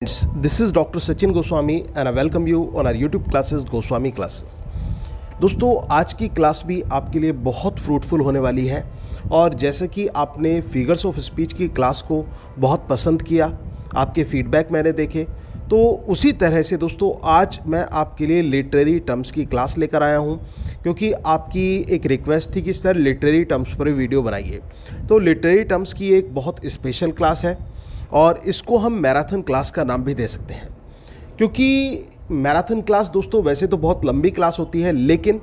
This is Dr. Sachin Goswami and I welcome you on our YouTube classes Goswami Classes। दोस्तों आज की class भी आपके लिए बहुत फ्रूटफुल होने वाली है और जैसे कि आपने फिगर्स ऑफ स्पीच की क्लास को बहुत पसंद किया, आपके फीडबैक मैंने देखे, तो उसी तरह से दोस्तों आज मैं आपके लिए लिटरेरी टर्म्स की क्लास लेकर आया हूं क्योंकि आपकी एक रिक्वेस्ट थी कि सर लिटरेरी टर्म्स पर वीडियो बनाइए। तो लिटरेरी टर्म्स की एक बहुत स्पेशल क्लास है और इसको हम मैराथन क्लास का नाम भी दे सकते हैं क्योंकि मैराथन क्लास दोस्तों वैसे तो बहुत लंबी क्लास होती है, लेकिन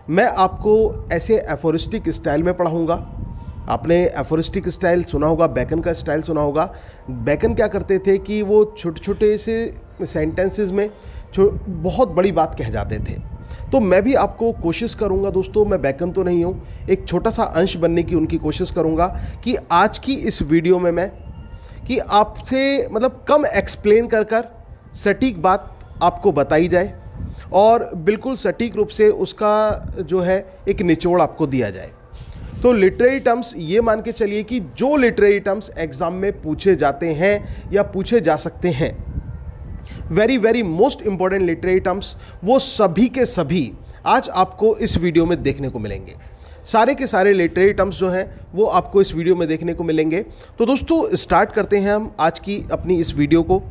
मैं आपको ऐसे एफोरिस्टिक स्टाइल में पढ़ाऊँगा। आपने एफोरिस्टिक स्टाइल सुना होगा, बैकन का स्टाइल सुना होगा। बैकन क्या करते थे कि वो छोटे छोटे से सेंटेंसेस में बहुत बड़ी बात कह जाते थे। तो मैं भी आपको कोशिश करूंगा दोस्तों, मैं बैकन तो नहीं हूँ, एक छोटा सा अंश बनने की उनकी कोशिश करूंगा कि आज की इस वीडियो में मैं कि आपसे मतलब कम एक्सप्लेन कर सटीक बात आपको बताई जाए और बिल्कुल सटीक रूप से उसका जो है एक निचोड़ आपको दिया जाए। तो लिटरेरी टर्म्स ये मान के चलिए कि जो लिटरेरी टर्म्स एग्जाम में पूछे जाते हैं या पूछे जा सकते हैं, very most important literary terms, वो सभी के सभी आज आपको इस वीडियो में देखने को मिलेंगे। सारे के सारे लिटरेरी टर्म्स जो हैं वो आपको इस वीडियो में देखने को मिलेंगे। तो दोस्तों स्टार्ट करते हैं हम आज की अपनी इस वीडियो को,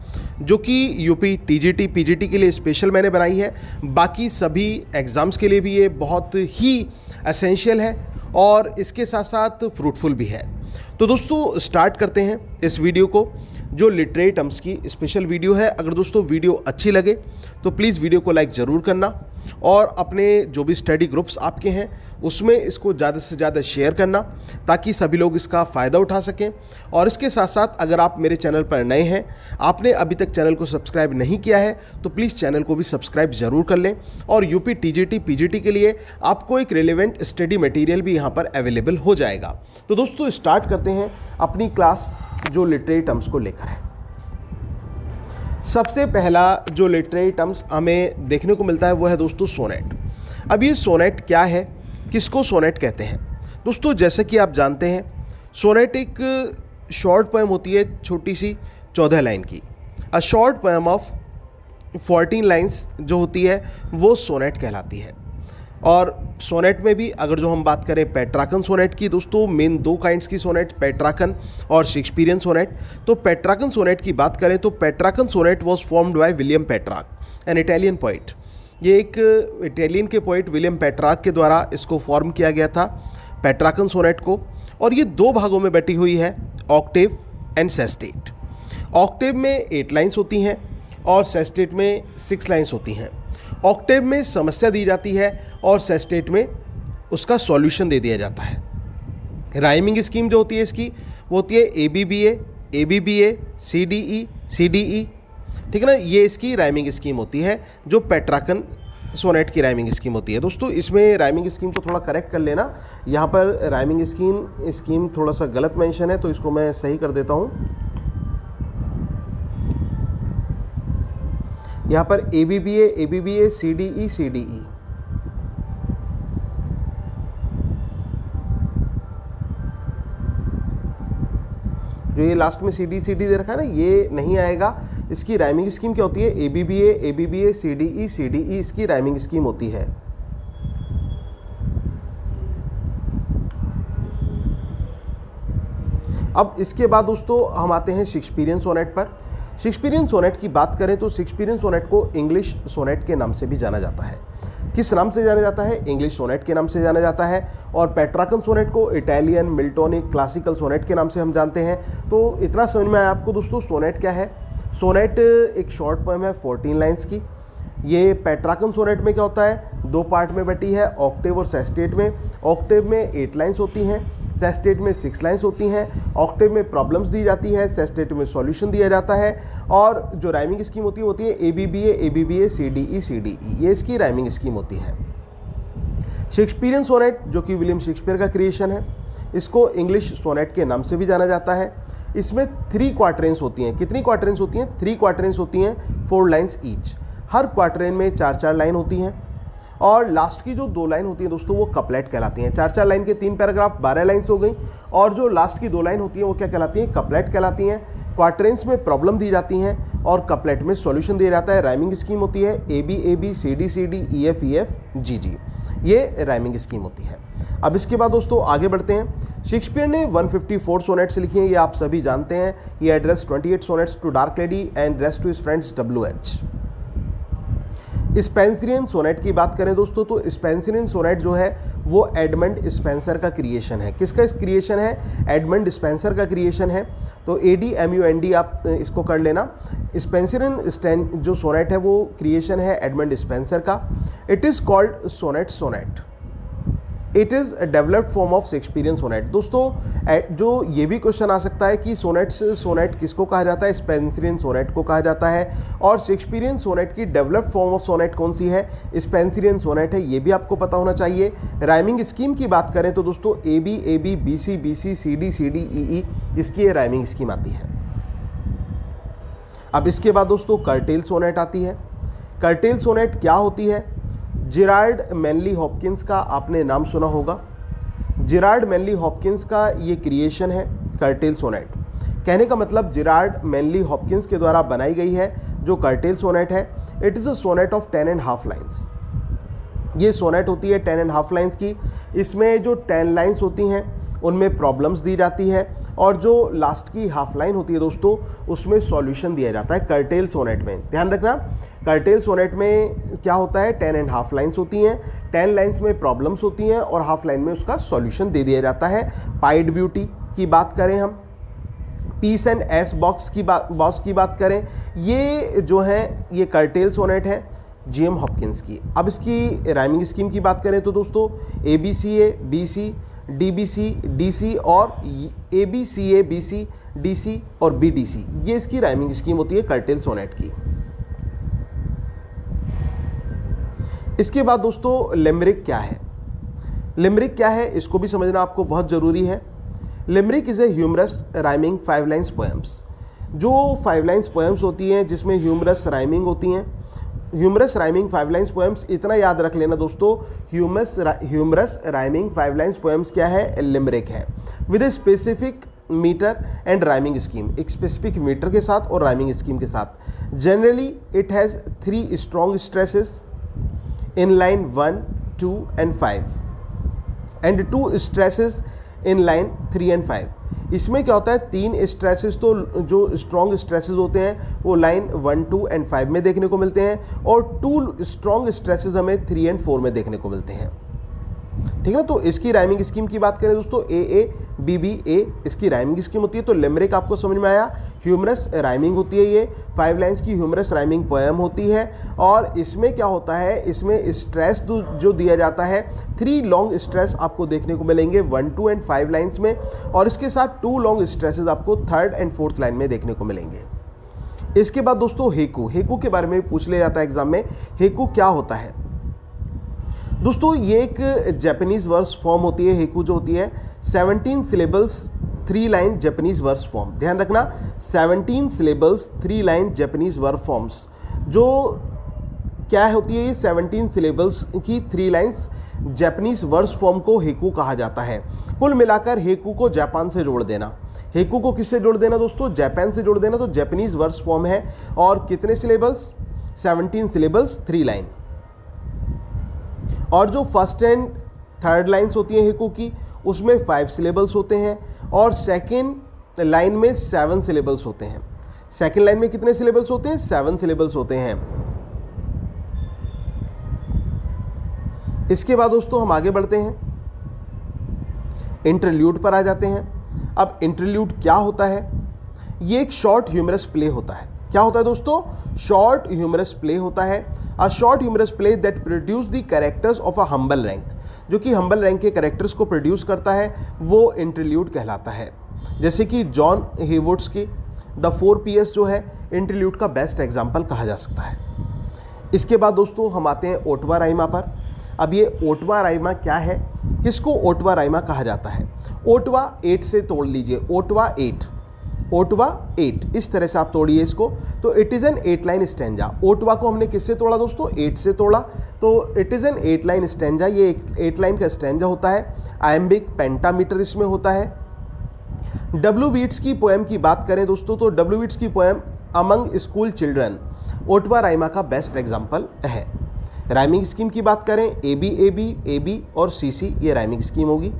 जो कि यूपी टीजीटी पीजीटी के लिए स्पेशल मैंने बनाई है। बाकी सभी एग्ज़ाम्स के लिए भी ये बहुत ही एसेंशियल है और इसके साथ साथ फ्रूटफुल भी है। तो दोस्तों स्टार्ट करते हैं इस वीडियो को, जो लिटरेरी टर्म्स की स्पेशल वीडियो है। अगर दोस्तों वीडियो अच्छी लगे तो प्लीज़ वीडियो को लाइक ज़रूर करना और अपने जो भी स्टडी ग्रुप्स आपके हैं उसमें इसको ज़्यादा से ज़्यादा शेयर करना ताकि सभी लोग इसका फ़ायदा उठा सकें। और इसके साथ साथ अगर आप मेरे चैनल पर नए हैं, आपने अभी तक चैनल को सब्सक्राइब नहीं किया है, तो प्लीज़ चैनल को भी सब्सक्राइब ज़रूर कर लें। और यूपी टीजीटी पीजीटी के लिए आपको एक रिलेवेंट स्टडी मटेरियल भी यहाँ पर अवेलेबल हो जाएगा। तो दोस्तों स्टार्ट करते हैं अपनी क्लास जो लिटरेरी टर्म्स को लेकर है। सबसे पहला जो लिटरेरी टर्म्स हमें देखने को मिलता है वो है दोस्तों सोनेट। अब ये सोनेट क्या है, किसको सोनेट कहते हैं? दोस्तों जैसे कि आप जानते हैं सोनेट एक शॉर्ट पोएम होती है, छोटी सी 14 लाइन की। A short poem of 14 lines जो होती है वो सोनेट कहलाती है। और सोनेट में भी अगर जो हम बात करें पेट्राकन सोनेट की, दोस्तों मेन दो काइंड्स की सोनेट, पेट्राकन और शेक्सपियरियन सोनेट। तो पेट्राकन सोनेट की बात करें तो Petrarchan sonnet was formed by William Petrarch, an Italian poet. ये एक इटालियन के पोइट विलियम पेट्राक के द्वारा इसको फॉर्म किया गया था, पेट्राकन सोनेट को। और ये दो भागों में बटी हुई है, ऑक्टेव एंड सेस्टेट। ऑक्टेव में 8 लाइन्स होती हैं और सेस्टेट में 6 लाइन्स होती हैं। ऑक्टेव में समस्या दी जाती है और सेस्टेट में उसका सॉल्यूशन दे दिया जाता है। राइमिंग स्कीम जो होती है इसकी वो होती है ABBA, CDE, ठीक है ना, ये इसकी राइमिंग स्कीम होती है जो पेट्राकन सोनेट की राइमिंग स्कीम होती है। दोस्तों इसमें राइमिंग स्कीम को थोड़ा करेक्ट कर लेना, यहाँ पर राइमिंग स्कीम थोड़ा सा गलत मेंशन है तो इसको मैं सही कर देता हूँ। यहाँ पर ABBA, CDE। जो ये लास्ट में CD दे रखा है ना, ये नहीं आएगा। इसकी राइमिंग स्कीम क्या होती है? ABBA, CDE इसकी राइमिंग स्कीम होती है। अब इसके बाद दोस्तों हम आते हैं शेक्सपियरियन सोनेट पर। शेक्सपियरियन सोनेट की बात करें तो शेक्सपियरियन सोनेट को इंग्लिश सोनेट के नाम से भी जाना जाता है। किस नाम से जाना जाता है? इंग्लिश सोनेट के नाम से जाना जाता है। और पेट्राकन सोनेट को इटालियन, मिल्टोनिक, क्लासिकल सोनेट के नाम से हम जानते हैं। तो इतना समझ में आया आपको दोस्तों सोनेट क्या है। सोनेट एक शॉर्ट पोएम है 14 लाइन्स की। ये पेट्राकन सोनेट में क्या होता है, 2 पार्ट में बटी है, ऑक्टेव और सेस्टेट में। ऑक्टेव में 8 लाइन्स होती हैं, सेस्टेट में 6 लाइन्स होती हैं। ऑक्टेव में प्रॉब्लम्स दी जाती है, सेस्टेट में सॉल्यूशन दिया जाता है। और जो राइमिंग स्कीम होती है ABBA, CDE, ये इसकी राइमिंग स्कीम होती है। शेक्सपियरियन सोनेट जो कि विलियम शेक्सपियर का क्रिएशन है, इसको इंग्लिश सोनेट के नाम से भी जाना जाता है। इसमें 3 क्वार्टरेंस होती हैं। कितनी क्वार्टरेंस होती हैं? 3 क्वार्टरेंस होती हैं, 4 लाइन्स ईच। हर क्वार्टरेन में 4 लाइन होती हैं और लास्ट की जो 2 लाइन होती हैं दोस्तों वो कपलेट कहलाती हैं। 4 लाइन के 3 पैराग्राफ, 12 लाइन्स हो गई। और जो लास्ट की 2 लाइन होती हैं वो क्या कहलाती हैं? कपलेट कहलाती हैं। क्वार्टरेंस में प्रॉब्लम दी जाती हैं और कपलेट में सॉल्यूशन दिया जाता है। राइमिंग स्कीम होती है A B A B, C D C D, E F E F, G G, ये राइमिंग स्कीम होती है। अब इसके बाद दोस्तों आगे बढ़ते हैं। शेक्सपियर ने 154 सोनेट्स लिखे हैं, ये आप सभी जानते हैं। ये address 28 sonnets to dark lady and rest to his friends WH। Spenserian sonnet की बात करें दोस्तों, तो स्पेंसरियन सोनेट जो है वो एडमंड स्पेंसर का क्रिएशन है। किसका क्रिएशन है? एडमंड स्पेंसर का क्रिएशन है। तो ADMUND आप इसको कर लेना। स्पेंसरियन जो सोनेट है वो क्रिएशन है एडमंड स्पेंसर का। It is called sonnet. It is developed form of Shakespearean sonnet. दोस्तों जो ये भी क्वेश्चन आ सकता है कि सोनेट किसको कहा जाता है? स्पेंसरियन सोनेट को कहा जाता है। और शेक्सपियरियन सोनेट की डेवलप्ड फॉर्म ऑफ सोनेट कौन सी है? स्पेंसरियन सोनेट है, ये भी आपको पता होना चाहिए। राइमिंग स्कीम की बात करें तो दोस्तों AB AB, BC BC, CD CD, EE, इसकी राइमिंग स्कीम आती है। अब इसके बाद दोस्तों कर्टेल सोनेट आती है। कर्टेल सोनेट क्या होती है? जेराल्ड मैनली हॉपकिंस का आपने नाम सुना होगा। जेराल्ड मैनली हॉपकिंस का ये क्रिएशन है कर्टेल सोनेट। कहने का मतलब जेराल्ड मैनली हॉपकिंस के द्वारा बनाई गई है जो कर्टेल सोनेट है। It is a sonnet of 10.5 lines. ये सोनेट होती है 10.5 लाइन्स की। इसमें जो 10 लाइन्स होती हैं उनमें प्रॉब्लम्स दी जाती है और जो लास्ट की हाफ लाइन होती है दोस्तों उसमें सॉल्यूशन दिया जाता है कर्टेल सोनेट में। ध्यान रखना, कर्टेल सोनेट में क्या होता है? 10.5 लाइन्स होती हैं। 10 लाइन्स में प्रॉब्लम्स होती हैं और हाफ लाइन में उसका सॉल्यूशन दे दिया जाता है। पाइड ब्यूटी की बात करें हम, पीस एंड एस बॉक्स की बात करें, ये जो है ये कर्टेल सोनेट है GM हॉपकिंस की। अब इसकी राइमिंग स्कीम की बात करें तो दोस्तों ABCA BC, DBC DC और ABCA BC DC और BDC, ये इसकी राइमिंग स्कीम होती है कर्टेल सोनेट की। इसके बाद दोस्तों लिमरिक क्या है? लिमरिक क्या है इसको भी समझना आपको बहुत ज़रूरी है। Limerick is a humorous rhyming 5 lines poems. जो 5 लाइन्स पोएम्स होती हैं जिसमें ह्यूमरस राइमिंग होती हैं, ह्यूमरस राइमिंग 5 लाइन्स पोएम्स, इतना याद रख लेना दोस्तों, ह्यूमरस राइमिंग 5 लाइन्स पोएम्स क्या है? लिमरिक है। With a specific metre and rhyming scheme, एक स्पेसिफिक मीटर के साथ और राइमिंग स्कीम के साथ। Generally it has 3 strong stresses in line 1, 2 and 5 and 2 stresses in line 3 and 5। इसमें क्या होता है? 3 स्ट्रेसेस तो जो स्ट्रॉन्ग स्ट्रेसेस होते हैं वो लाइन 1, 2 and 5 में देखने को मिलते हैं और 2 स्ट्रॉन्ग स्ट्रेसेस हमें 3 and 4 में देखने को मिलते हैं। ठीक है ना? तो इसकी राइमिंग स्कीम की बात करें दोस्तों AA BB A इसकी राइमिंग स्कीम होती है। तो लिमरिक आपको समझ में आया, ह्यूमरस राइमिंग होती है, ये 5 लाइन्स की ह्यूमरस राइमिंग पोएम होती है। और इसमें क्या होता है? इसमें स्ट्रेस जो दिया जाता है 3 लॉन्ग स्ट्रेस आपको देखने को मिलेंगे 1, 2 and 5 लाइन्स में और इसके साथ 2 लॉन्ग स्ट्रेसेस आपको 3rd and 4th लाइन में देखने को मिलेंगे। इसके बाद दोस्तों हेकू के बारे में पूछ लिया जाता है एग्जाम में। हेकू क्या होता है दोस्तों? ये एक जापानीज़ वर्स फॉर्म होती है। हेकू जो होती है 17 syllables 3 line Japanese verse form. ध्यान रखना, 17 syllables 3 line Japanese verb forms. जो क्या होती है? ये 17 सिलेबल्स की 3 लाइन्स जापानीज़ वर्स फॉर्म को हेकू कहा जाता है। कुल मिलाकर हेकू को जापान से जोड़ देना। हेकू को किससे जोड़ देना दोस्तों? जापान से जोड़ देना। तो जापानीज़ वर्स फॉर्म है और कितने सिलेबल्स? 17 syllables 3 line. और जो फर्स्ट एंड थर्ड लाइन्स होती हैं हेकू की उसमें 5 सिलेबल्स होते हैं और सेकेंड लाइन में 7 सिलेबल्स होते हैं। सेकेंड लाइन में कितने सिलेबल्स होते हैं? 7 सिलेबल्स होते हैं। इसके बाद दोस्तों हम आगे बढ़ते हैं, इंटरल्यूड पर आ जाते हैं। अब इंटरल्यूड क्या होता है? ये एक शॉर्ट ह्यूमरस प्ले होता है। क्या होता है दोस्तों? शॉर्ट ह्यूमरस प्ले होता है। A short humorous play that produce the characters of a humble rank, जो कि हम्बल रैंक के कैरेक्टर्स को प्रोड्यूस करता है वो इंटरल्यूड कहलाता है। जैसे कि जॉन हेवुड्स की द 4 PS जो है इंटरल्यूड का बेस्ट एग्जाम्पल कहा जा सकता है। इसके बाद दोस्तों हम आते हैं ओटवा राइमा पर। अब ये ओटवा राइमा क्या है? किसको ओटवा राइमा कहा जाता है? ओटवा 8 से तोड़ लीजिए, ओटवा 8, ओटवा 8, इस तरह से आप तोड़िए इसको। तो it is an 8 line stanza. Ottava को हमने किससे तोड़ा दोस्तों? 8 से तोड़ा। तो it is an 8 line stanza, ये 8 लाइन का स्टैंजा होता है। आयम्बिक पेंटामीटर इसमें होता है। डब्ल्यू बीट्स की पोएम की बात करें दोस्तों, तो डब्ल्यू बीट्स की poem among school children ottava rima का बेस्ट एग्जाम्पल है। राइमिंग स्कीम की बात करें, ए बी और सी, ये राइमिंग स्कीम होगी।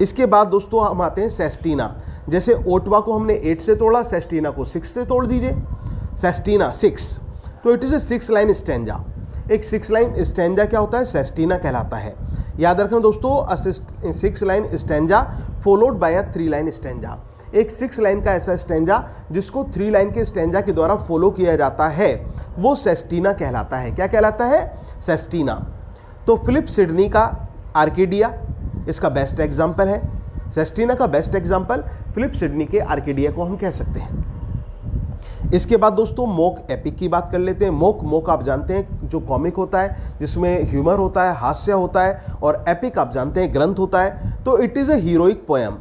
इसके बाद दोस्तों हम आते हैं सेस्टीना। जैसे ओटवा को हमने 8 से तोड़ा, सेस्टीना को 6 से तोड़ दीजिए। सेस्टीना 6, तो it is A 6 line stanza. एक 6 लाइन स्टैंजा क्या होता है? सेस्टीना कहलाता है। याद रखना दोस्तों, 6 line stanza followed by a 3 line stanza. एक 6 लाइन का ऐसा स्टैंजा जिसको 3 लाइन के स्टैंजा के द्वारा फॉलो किया जाता है, वो सेस्टीना कहलाता है। क्या कहलाता है? सेस्टीना। तो फिलिप सिडनी का आर्केडिया इसका बेस्ट एग्जाम्पल है। सेस्टीना का बेस्ट एग्जाम्पल फिलिप सिडनी के आर्केडिया को हम कह सकते हैं। इसके बाद दोस्तों मोक एपिक की बात कर लेते हैं। मोक आप जानते हैं जो कॉमिक होता है, जिसमें ह्यूमर होता है, हास्य होता है, और एपिक आप जानते हैं ग्रंथ होता है। तो it is a heroic poem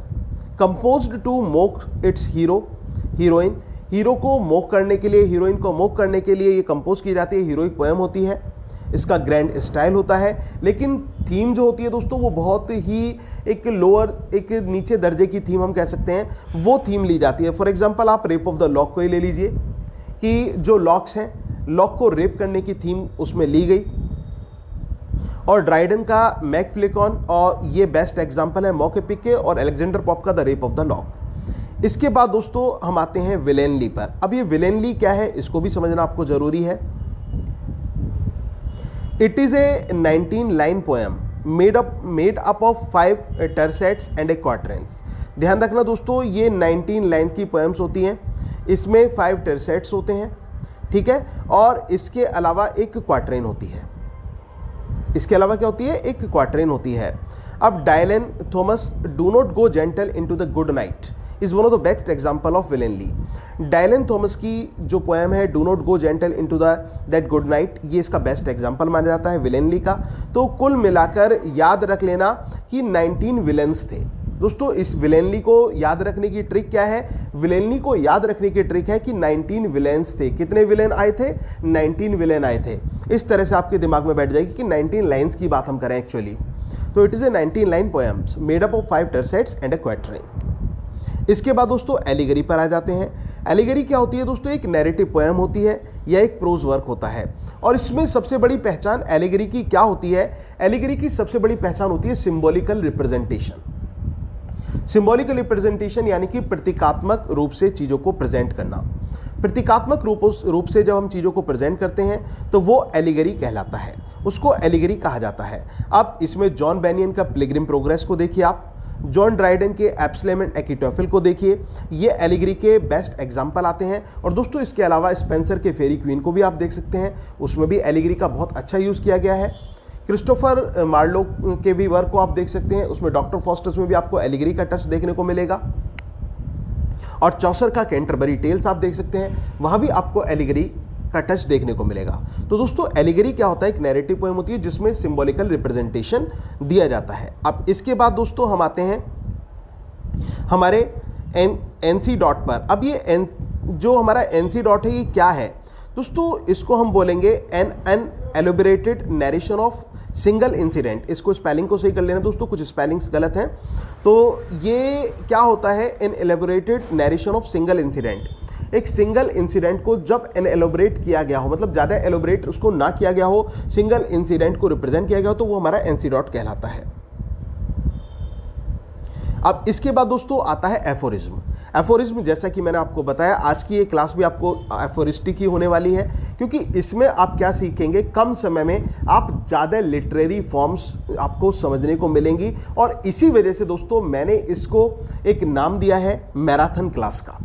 composed to mock its heroine. Hero को मोक करने के लिए, हीरोइन को मोक करने के लिए ये कंपोज की जाती है, हीरोइक पोएम होती है। इसका ग्रैंड स्टाइल होता है, लेकिन थीम जो होती है दोस्तों वो बहुत ही एक नीचे दर्जे की थीम हम कह सकते हैं, वो थीम ली जाती है। फॉर एग्जांपल आप रेप ऑफ द लॉक को ही ले लीजिए कि जो लॉक्स हैं, लॉक को रेप करने की थीम उसमें ली गई। और ड्राइडन का मैकफ्लिकॉन, और ये बेस्ट एग्जाम्पल है मॉक एपिक के, और अलेक्जेंडर पॉप का the rape of the lock. इसके बाद दोस्तों हम आते हैं विलेनली पर। अब ये विलेनली क्या है इसको भी समझना आपको ज़रूरी है। It is a 19 line poem made up of 5 tercets and a quatrains. ध्यान रखना दोस्तों, ये 19 लाइन की पोएम्स होती हैं, इसमें 5 टर्सेट्स होते हैं, ठीक है, और इसके अलावा एक क्वार्टरेन होती है। इसके अलावा क्या होती है? एक क्वार्टरेन होती है। अब Dylan Thomas do not go gentle into the good night is one of the best example of villanelle. Dylan Thomas की जो पोएम है do not go gentle into that good night, ये इसका बेस्ट एग्जाम्पल माना जाता है विलेनली का। तो कुल मिलाकर याद रख लेना कि 19 विलेन्स थे दोस्तों। इस विलेनली को याद रखने की ट्रिक क्या है? विलेनली को याद रखने की ट्रिक है कि 19 विलेन्स थे। कितने विलेन आए थे? 19 विलेन आए थे। इस तरह से आपके दिमाग में बैठ जाएगी कि 19 लाइन्स की बात हम करें एक्चुअली। तो it is a 19 line poems made up of 5 tercets and a quatrain. इसके बाद दोस्तों एलिगरी पर आ जाते हैं। एलिगरी क्या होती है दोस्तों? एक नैरेटिव पोएम होती है या एक प्रोज वर्क होता है, और इसमें सबसे बड़ी पहचान एलिगरी की क्या होती है? एलिगरी की सबसे बड़ी पहचान होती है सिंबॉलिकल रिप्रेजेंटेशन। सिंबॉलिकल रिप्रेजेंटेशन यानी कि प्रतीकात्मक रूप से चीज़ों को प्रेजेंट करना। प्रतीकात्मक रूप से जब हम चीज़ों को प्रेजेंट करते हैं तो वो एलिगरी कहलाता है, उसको एलिगरी कहा जाता है। अब इसमें जॉन बेनियन का पिलग्रिम प्रोग्रेस को देखिए आप, जॉन ड्राइडन के एब्सलम एंड एकिटोफिल को देखिए, ये एलिगरी के बेस्ट एग्जाम्पल आते हैं। और दोस्तों इसके अलावा स्पेंसर के फेरी क्वीन को भी आप देख सकते हैं, उसमें भी एलिगरी का बहुत अच्छा यूज़ किया गया है। क्रिस्टोफर मार्लो के भी वर्क को आप देख सकते हैं, उसमें डॉक्टर फॉस्टर्स में भी आपको एलिगरी का टच देखने को मिलेगा। और चौसर का कैंटरबरी टेल्स आप देख सकते हैं, वहाँ भी आपको एलिगरी का टच देखने को मिलेगा। तो दोस्तों एलिगरी क्या होता है? एक नैरेटिव पोएम होती है जिसमें सिंबॉलिकल रिप्रेजेंटेशन दिया जाता है। अब इसके बाद दोस्तों हम आते हैं हमारे एनसी डॉट पर। अब ये जो हमारा एनसी डॉट है ये क्या है दोस्तों? इसको हम बोलेंगे an elaborated narration of single incident. इसको स्पेलिंग को सही कर लेना दोस्तों, कुछ स्पेलिंग्स गलत हैं। तो ये क्या होता है? An elaborated narration of single incident. एक सिंगल इंसिडेंट को जब एन एलोबरेट किया गया हो, मतलब ज़्यादा एलोबरेट उसको ना किया गया हो, सिंगल इंसिडेंट को रिप्रेजेंट किया गया हो, तो वो हमारा एनसी डॉट कहलाता है। अब इसके बाद दोस्तों आता है एफोरिज्म। एफोरिज्म जैसा कि मैंने आपको बताया, आज की ये क्लास भी आपको एफोरिस्टिक ही होने वाली है, क्योंकि इसमें आप क्या सीखेंगे? कम समय में आप ज़्यादा लिटरेरी फॉर्म्स आपको समझने को मिलेंगी। और इसी वजह से दोस्तों मैंने इसको एक नाम दिया है मैराथन क्लास का।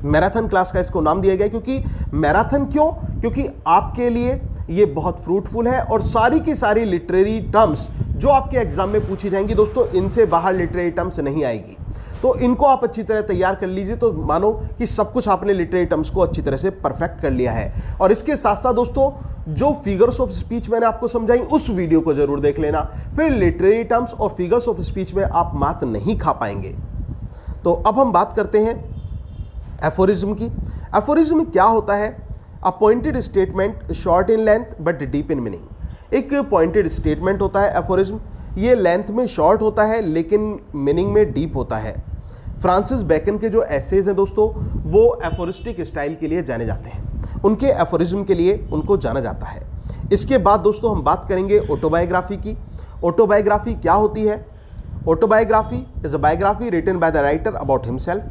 मैराथन क्लास का इसको नाम दिया गया क्योंकि मैराथन क्यों? क्योंकि आपके लिए ये बहुत फ्रूटफुल है और सारी की सारी लिटरेरी टर्म्स जो आपके एग्जाम में पूछी जाएंगी दोस्तों, इनसे बाहर लिटरेरी टर्म्स नहीं आएगी। तो इनको आप अच्छी तरह तैयार कर लीजिए, तो मानो कि सब कुछ आपने लिटरेरी टर्म्स को अच्छी तरह से परफेक्ट कर लिया है। और इसके साथ साथ दोस्तों जो फिगर्स ऑफ स्पीच मैंने आपको समझाई उस वीडियो को जरूर देख लेना, फिर लिटरेरी टर्म्स और फिगर्स ऑफ स्पीच में आप मात नहीं खा पाएंगे। तो अब हम बात करते हैं एफोरिज्म की। एफोरिज्म क्या होता है? A pointed statement short in length but deep in meaning. एक पॉइंटेड स्टेटमेंट होता है एफोरिज्म, ये लेंथ में शॉर्ट होता है लेकिन मीनिंग में डीप होता है। फ्रांसिस बेकन के जो एसेज हैं दोस्तों वो एफोरिस्टिक स्टाइल के लिए जाने जाते हैं, उनके एफोरिज्म के लिए उनको जाना जाता है। इसके बाद दोस्तों हम बात करेंगे ऑटोबायोग्राफी की। ऑटोबायोग्राफी क्या होती है? Autobiography is a biography written by the writer about himself.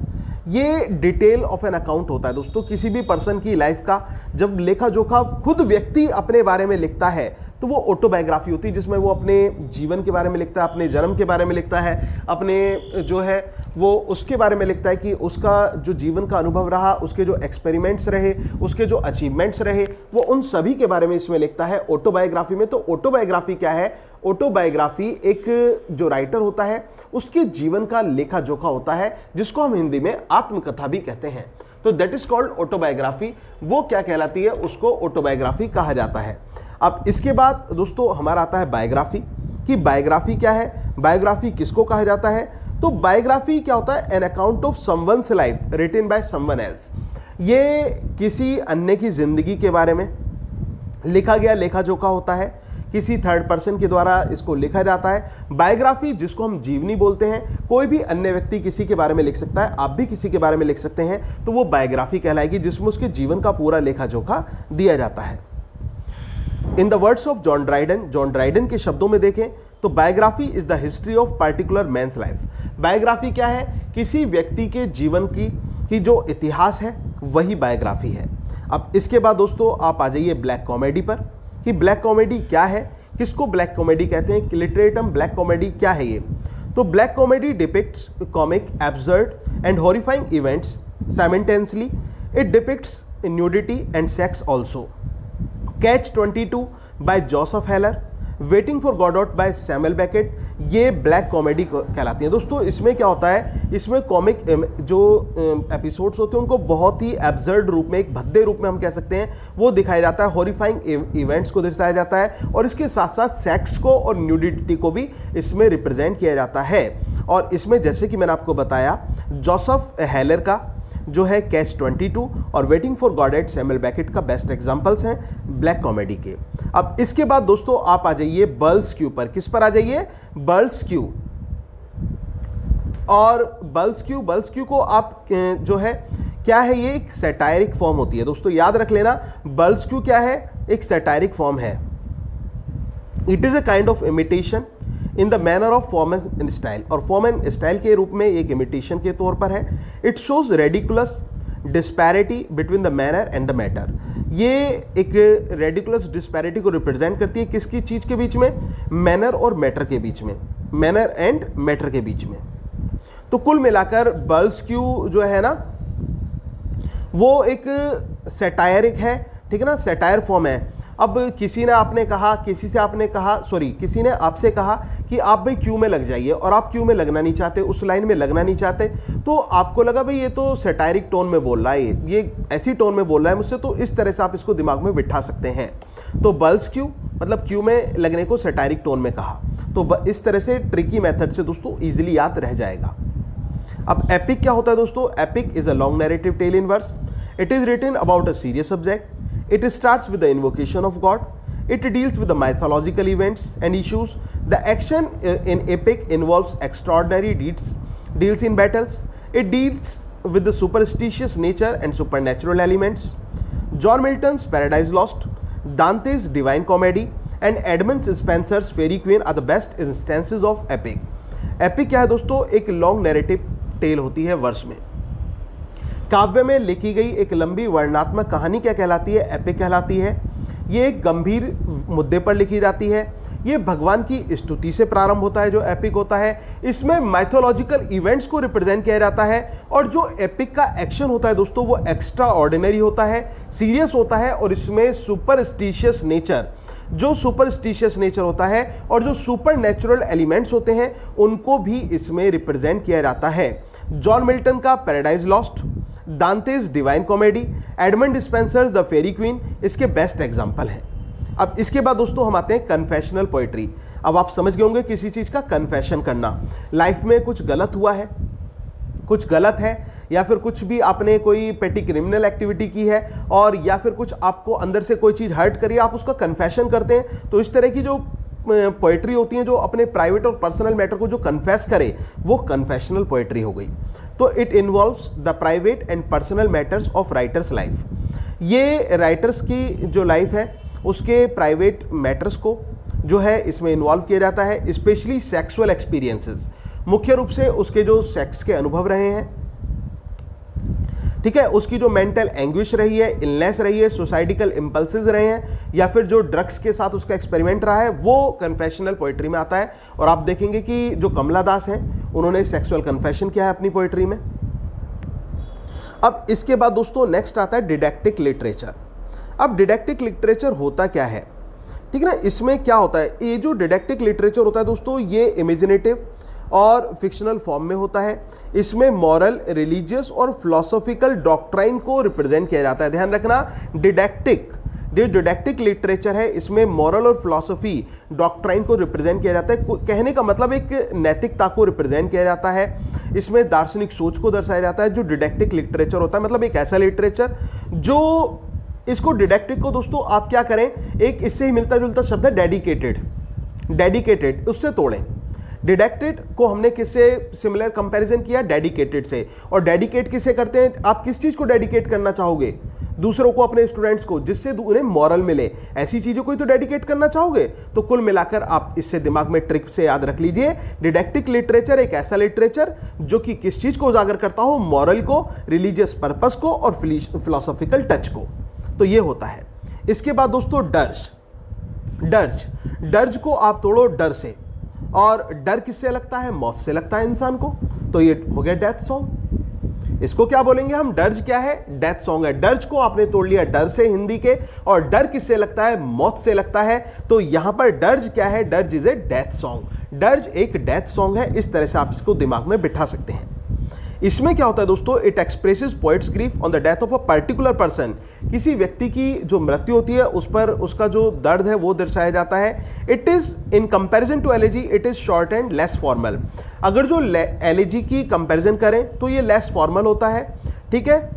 ये डिटेल ऑफ एन अकाउंट होता है दोस्तों, किसी भी पर्सन की लाइफ का जब लेखा जोखा खुद व्यक्ति अपने बारे में लिखता है तो वो ऑटोबायोग्राफी होती है, जिसमें वो अपने जीवन के बारे में लिखता है, अपने जन्म के बारे में लिखता है, अपने जो है वो उसके बारे में लिखता है कि उसका जो जीवन का अनुभव रहा, उसके जो एक्सपेरिमेंट्स रहे, उसके जो अचीवमेंट्स रहे, वो उन सभी के बारे में इसमें लिखता है ऑटोबायोग्राफी में। तो ऑटोबायोग्राफी क्या है? ऑटोबायोग्राफी एक जो राइटर होता है उसके जीवन का लेखा जोखा होता है, जिसको हम हिंदी में आत्मकथा भी कहते हैं। तो दैट इज कॉल्ड ऑटोबायोग्राफी। वो क्या कहलाती है? उसको ऑटोबायोग्राफी कहा जाता है। अब इसके बाद दोस्तों हमारा आता है बायोग्राफी, कि बायोग्राफी क्या है, बायोग्राफी किसको कहा जाता है? तो बायोग्राफी क्या होता है? An account of someone's life written by someone else. ये किसी अन्य की जिंदगी के बारे में लिखा गया लेखा जोखा होता है, किसी थर्ड पर्सन के द्वारा इसको लिखा जाता है। बायोग्राफी जिसको हम जीवनी बोलते हैं, कोई भी अन्य व्यक्ति किसी के बारे में लिख सकता है, आप भी किसी के बारे में लिख सकते हैं, तो वो बायोग्राफी कहलाएगी, जिसमें उसके जीवन का पूरा लेखा जोखा दिया जाता है। In the words of John Dryden, John Dryden के शब्दों में देखें तो biography is the history of particular men's life. Biography क्या है? किसी व्यक्ति के जीवन की जो इतिहास है वही बायोग्राफी है। अब इसके बाद दोस्तों आप आ जाइए ब्लैक कॉमेडी पर, कि ब्लैक कॉमेडी क्या है, किसको ब्लैक कॉमेडी कहते हैं, लिटरेटम ब्लैक कॉमेडी क्या है ये? तो black comedy depicts comic, absurd and horrifying events simultaneously. It depicts nudity and sex also. Catch 22 by Joseph Heller, waiting for Godot by Samuel Beckett, ये ब्लैक कॉमेडी कहलाती है। दोस्तों इसमें क्या होता है? इसमें कॉमिक जो एपिसोड्स होते हैं उनको बहुत ही एब्सर्ड रूप में, एक भद्दे रूप में हम कह सकते हैं, वो दिखाया जाता है। हॉरिफाइंग इवेंट्स को दिखाया जाता है और इसके साथ साथ सेक्स को और न्यूडिटी को भी इसमें रिप्रेजेंट किया जाता है। और इसमें जैसे कि मैंने आपको बताया, जोसेफ हेलर का जो है कैच 22 और वेटिंग फॉर गॉडेट सैमुअल बेकेट का बेस्ट एग्जांपल्स हैं ब्लैक कॉमेडी के। अब इसके बाद दोस्तों आप आ जाइए बर्ल्सक्यू पर। किस पर आ जाइए? बर्ल्सक्यू। और बर्ल्सक्यू को आप जो है क्या है? ये एक सैटायरिक फॉर्म होती है दोस्तों, याद रख लेना। बर्ल्सक्यू क्या है? एक सैटायरिक फॉर्म है। It is a kind of imitation in the manner of form and style, और फॉर्म एंड स्टाइल के रूप में एक इमिटेशन के तौर पर है। It shows ridiculous disparity between the manner and the matter. ये एक रेडिकुलस डिस्पैरिटी को रिप्रेजेंट करती है, किसकी चीज़ के बीच में? मैनर और मैटर के बीच में, मैनर एंड मैटर के बीच में। तो कुल मिलाकर बर्ल्सक्यू जो है ना वो एक सैटायरिक है, ठीक है ना, सैटायर फॉर्म है। अब किसी ने आपसे कहा कि आप भाई क्यू में लग जाइए, और आप क्यू में लगना नहीं चाहते, उस लाइन में लगना नहीं चाहते, तो आपको लगा भाई ये तो सैटायरिक टोन में बोल रहा है, ये ऐसी टोन में बोल रहा है मुझसे, तो इस तरह से आप इसको दिमाग में बिठा सकते हैं। तो बर्ल्सक्यू मतलब क्यू में लगने को सैटायरिक टोन में कहा, तो इस तरह से ट्रिकी मेथड से दोस्तों ईजिली याद रह जाएगा। अब एपिक क्या होता है दोस्तों? Epic is a long narrative tale in verse. It is written about a serious subject. It starts with the invocation of God. It deals with the mythological events and issues. The action in epic involves extraordinary deals in battles. It deals with the superstitious nature and supernatural elements. John Milton's Paradise Lost, Dante's Divine Comedy, and Edmund Spencer's Fairy Queen are the best instances of epic. Epic क्या है दोस्तों? एक long narrative tell होती है वर्ष में। काव्य में लिखी गई एक लंबी वर्णनात्मक कहानी क्या कहलाती है? एपिक कहलाती है। ये एक गंभीर मुद्दे पर लिखी जाती है। ये भगवान की स्तुति से प्रारंभ होता है जो एपिक होता है। इसमें माइथोलॉजिकल इवेंट्स को रिप्रेजेंट किया जाता है, और जो एपिक का एक्शन होता है दोस्तों वो एक्स्ट्रा ऑर्डिनरी होता है, सीरियस होता है, और इसमें सुपरस्टिशियस नेचर होता है और जो सुपर नेचुरल एलिमेंट्स होते हैं उनको भी इसमें रिप्रेजेंट किया जाता है। जॉन मिल्टन का Paradise Lost, Dante's Divine Comedy, Edmund Spenser's the Faerie Queene इसके बेस्ट एग्जाम्पल हैं। अब इसके बाद दोस्तों हम आते हैं कन्फेशनल पोइट्री। अब आप समझ गए होंगे किसी चीज़ का कन्फेशन करना, लाइफ में कुछ गलत हुआ है, कुछ गलत है, या फिर कुछ भी आपने कोई पेटी क्रिमिनल एक्टिविटी की है, और या फिर कुछ आपको अंदर से कोई चीज़ हर्ट करी, आप उसका कन्फेशन करते हैं। तो इस तरह की जो पोएट्री होती हैं जो अपने प्राइवेट और पर्सनल मैटर को जो कन्फेस करे, वो कन्फेशनल पोएट्री हो गई। तो it involves the private and personal matters of writers life. ये राइटर्स की जो लाइफ है उसके प्राइवेट मैटर्स को जो है इसमें इन्वॉल्व किया जाता है, स्पेशली सेक्सुअल एक्सपीरियंसेस, मुख्य रूप से उसके जो सेक्स के अनुभव रहे हैं, ठीक है, उसकी जो मेंटल एंग्विश रही है, इलनेस रही है, सोसाइटिकल इंपल्सेस रहे हैं, या फिर जो ड्रग्स के साथ उसका एक्सपेरिमेंट रहा है, वो कन्फेशनल पोएट्री में आता है। और आप देखेंगे कि जो कमला दास हैं उन्होंने सेक्सुअल कन्फेशन किया है अपनी पोएट्री में। अब इसके बाद दोस्तों नेक्स्ट आता है डिडैक्टिक लिटरेचर। अब डिडैक्टिक लिटरेचर होता क्या है, ठीक है ना, इसमें क्या होता है, ये जो डिडैक्टिक लिटरेचर होता है दोस्तों ये इमेजिनेटिव और फिक्शनल फॉर्म में होता है। इसमें मॉरल, रिलीजियस और फिलोसॉफिकल डॉक्ट्राइन को रिप्रेजेंट किया जाता है। ध्यान रखना, डिडैक्टिक लिटरेचर है, इसमें मॉरल और फिलोसफी डॉक्ट्राइन को रिप्रेजेंट किया जाता है। कहने का मतलब एक नैतिकता को रिप्रेजेंट किया जाता है, इसमें दार्शनिक सोच को दर्शाया जाता है। जो डिडैक्टिक लिटरेचर होता है मतलब एक ऐसा लिटरेचर जो, इसको डिडैक्टिक को दोस्तों आप क्या करें, एक इससे ही मिलता जुलता शब्द है डेडिकेटेड, उससे तोड़ें। डिडैक्टेड को हमने किससे सिमिलर कंपैरिजन किया, डेडिकेटेड से। और डेडिकेट किसे करते हैं, आप किस चीज को डेडिकेट करना चाहोगे, दूसरों को, अपने स्टूडेंट्स को, जिससे उन्हें मॉरल मिले, ऐसी चीजों को ही तो डेडिकेट करना चाहोगे। तो कुल मिलाकर आप इससे दिमाग में ट्रिक से याद रख लीजिए, डिडैक्टिक लिटरेचर एक ऐसा लिटरेचर जो कि किस चीज को उजागर करता हो, मॉरल को, रिलीजियस पर्पस को और फिलोसॉफिकल टच को। तो ये होता है। इसके बाद दोस्तों डर्ज को आप तोड़ो डर से, और डर किससे लगता है, मौत से लगता है इंसान को, तो ये हो गया डेथ सॉन्ग। इसको क्या बोलेंगे हम, डर्ज क्या है, डेथ सॉन्ग है। डर्ज को आपने तोड़ लिया डर से हिंदी के, और डर किससे लगता है, मौत से लगता है। तो यहां पर डर्ज क्या है, dirge is a death song. Dirge एक डेथ सॉन्ग है, इस तरह से आप इसको दिमाग में बिठा सकते हैं। इसमें क्या होता है दोस्तों, it expresses poets grief on the death of a particular person. किसी व्यक्ति की जो मृत्यु होती है उस पर उसका जो दर्द है वो दर्शाया जाता है। It is in comparison to elegy, it is short and less formal. अगर जो एलेजी की कंपैरिजन करें तो ये लेस फॉर्मल होता है, ठीक है,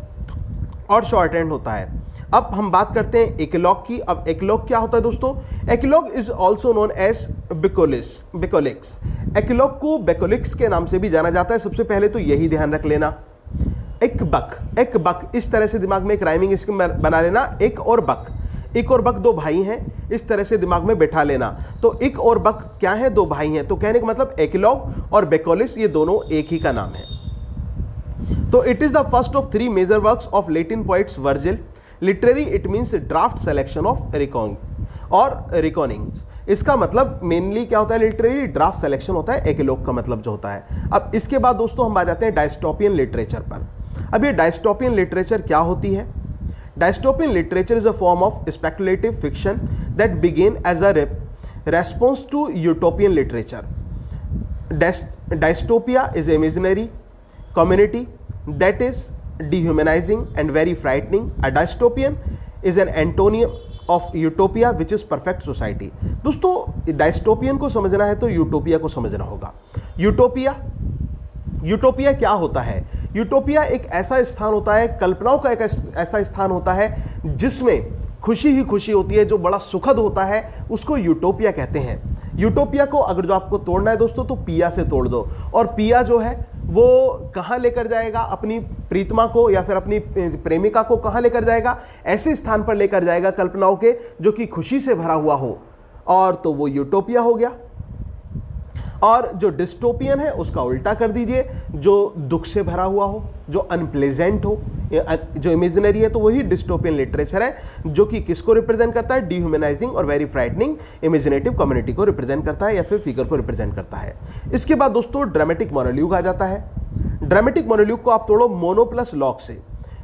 और शॉर्ट एंड होता है। अब हम बात करते हैं एकिलॉग की। अब एकिलॉग क्या होता है दोस्तों, एकिलॉग इज ऑल्सो नोन एज बेकोलिक्स। एकिलॉग को बेकोलिक्स के नाम से भी जाना जाता है। सबसे पहले तो यही ध्यान रख लेना, एक बक, इस तरह से दिमाग में एक राइमिंग स्कीम बना लेना। एक और बक दो भाई हैं, इस तरह से दिमाग में बैठा लेना। तो एक और बक क्या है, दो भाई हैं। तो कहने का मतलब एकिलॉग और बेकोलिक्स ये दोनों एक ही का नाम है। तो it is the first of 3 major works of Latin poets Virgil. Literary it means draft selection of reckonings. इसका मतलब मेनली क्या होता है, लिटरेरी ड्राफ्ट सेलेक्शन होता है, एकिलॉग का मतलब जो होता है। अब इसके बाद दोस्तों हम आ जाते हैं डायस्टोपियन लिटरेचर पर। अब ये डायस्टोपियन लिटरेचर क्या होती है, dystopian literature is a form of speculative fiction that began as a response to utopian literature. Dystopia is imaginary community that is dehumanizing and very frightening. A dystopian is an antonym of utopia which is perfect society. दोस्तों dystopian को समझना है तो utopia को समझना होगा। Utopia क्या होता है, यूटोपिया एक ऐसा स्थान होता है, कल्पनाओं का एक ऐसा स्थान होता है जिसमें खुशी ही खुशी होती है, जो बड़ा सुखद होता है, उसको यूटोपिया कहते हैं। यूटोपिया को अगर जो आपको तोड़ना है दोस्तों तो पिया से तोड़ दो। और पिया जो है वो कहाँ लेकर जाएगा, अपनी प्रीतमा को या फिर अपनी प्रेमिका को कहाँ लेकर जाएगा, ऐसे स्थान पर लेकर जाएगा कल्पनाओं के जो कि खुशी से भरा हुआ हो, और तो वो यूटोपिया हो गया। और जो डिस्टोपियन है उसका उल्टा कर दीजिए, जो दुख से भरा हुआ हो, जो अनप्लेजेंट हो, जो इमेजिनरी है, तो वही डिस्टोपियन लिटरेचर है, जो कि किसको रिप्रेजेंट करता है, डिह्यूमनाइजिंग और वेरी फ्राइटनिंग इमेजिनेटिव कम्युनिटी को रिप्रेजेंट करता है या फिर फिगर को रिप्रेजेंट करता है। इसके बाद दोस्तों ड्रामेटिक मोनोलॉग आ जाता है। ड्रामेटिक मोनोलॉग को आप तोड़ो मोनो प्लस लॉग से।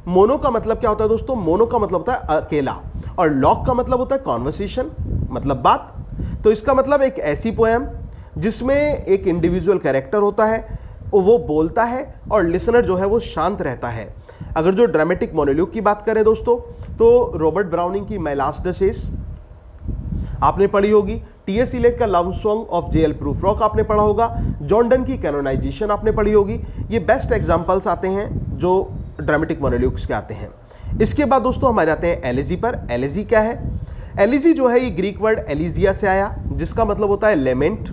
मोनो का मतलब क्या होता है दोस्तों, मोनो का मतलब होता है अकेला, और लॉग का मतलब होता है कॉन्वर्सेशन, मतलब बात। तो इसका मतलब एक ऐसी पोएम जिसमें एक इंडिविजुअल कैरेक्टर होता है, वो बोलता है और लिसनर जो है वो शांत रहता है। अगर जो ड्रामेटिक मोनोलॉग की बात करें दोस्तों तो रॉबर्ट ब्राउनिंग की माय लास्ट डचेस आपने पढ़ी होगी, टी.एस. इलियट का लव सॉन्ग ऑफ जे.एल. प्रूफरॉक आपने पढ़ा होगा, जॉन डन की कैनोनाइजेशन आपने पढ़ी होगी। ये बेस्ट एग्जांपल्स आते हैं जो ड्रामेटिक मोनोलॉग्स के आते हैं। इसके बाद दोस्तों हम आ जाते हैं एलेजी पर। एलेजी क्या है, एलिजी जो है ये ग्रीक वर्ड एलिजिया से आया, जिसका मतलब होता है लेमेंट,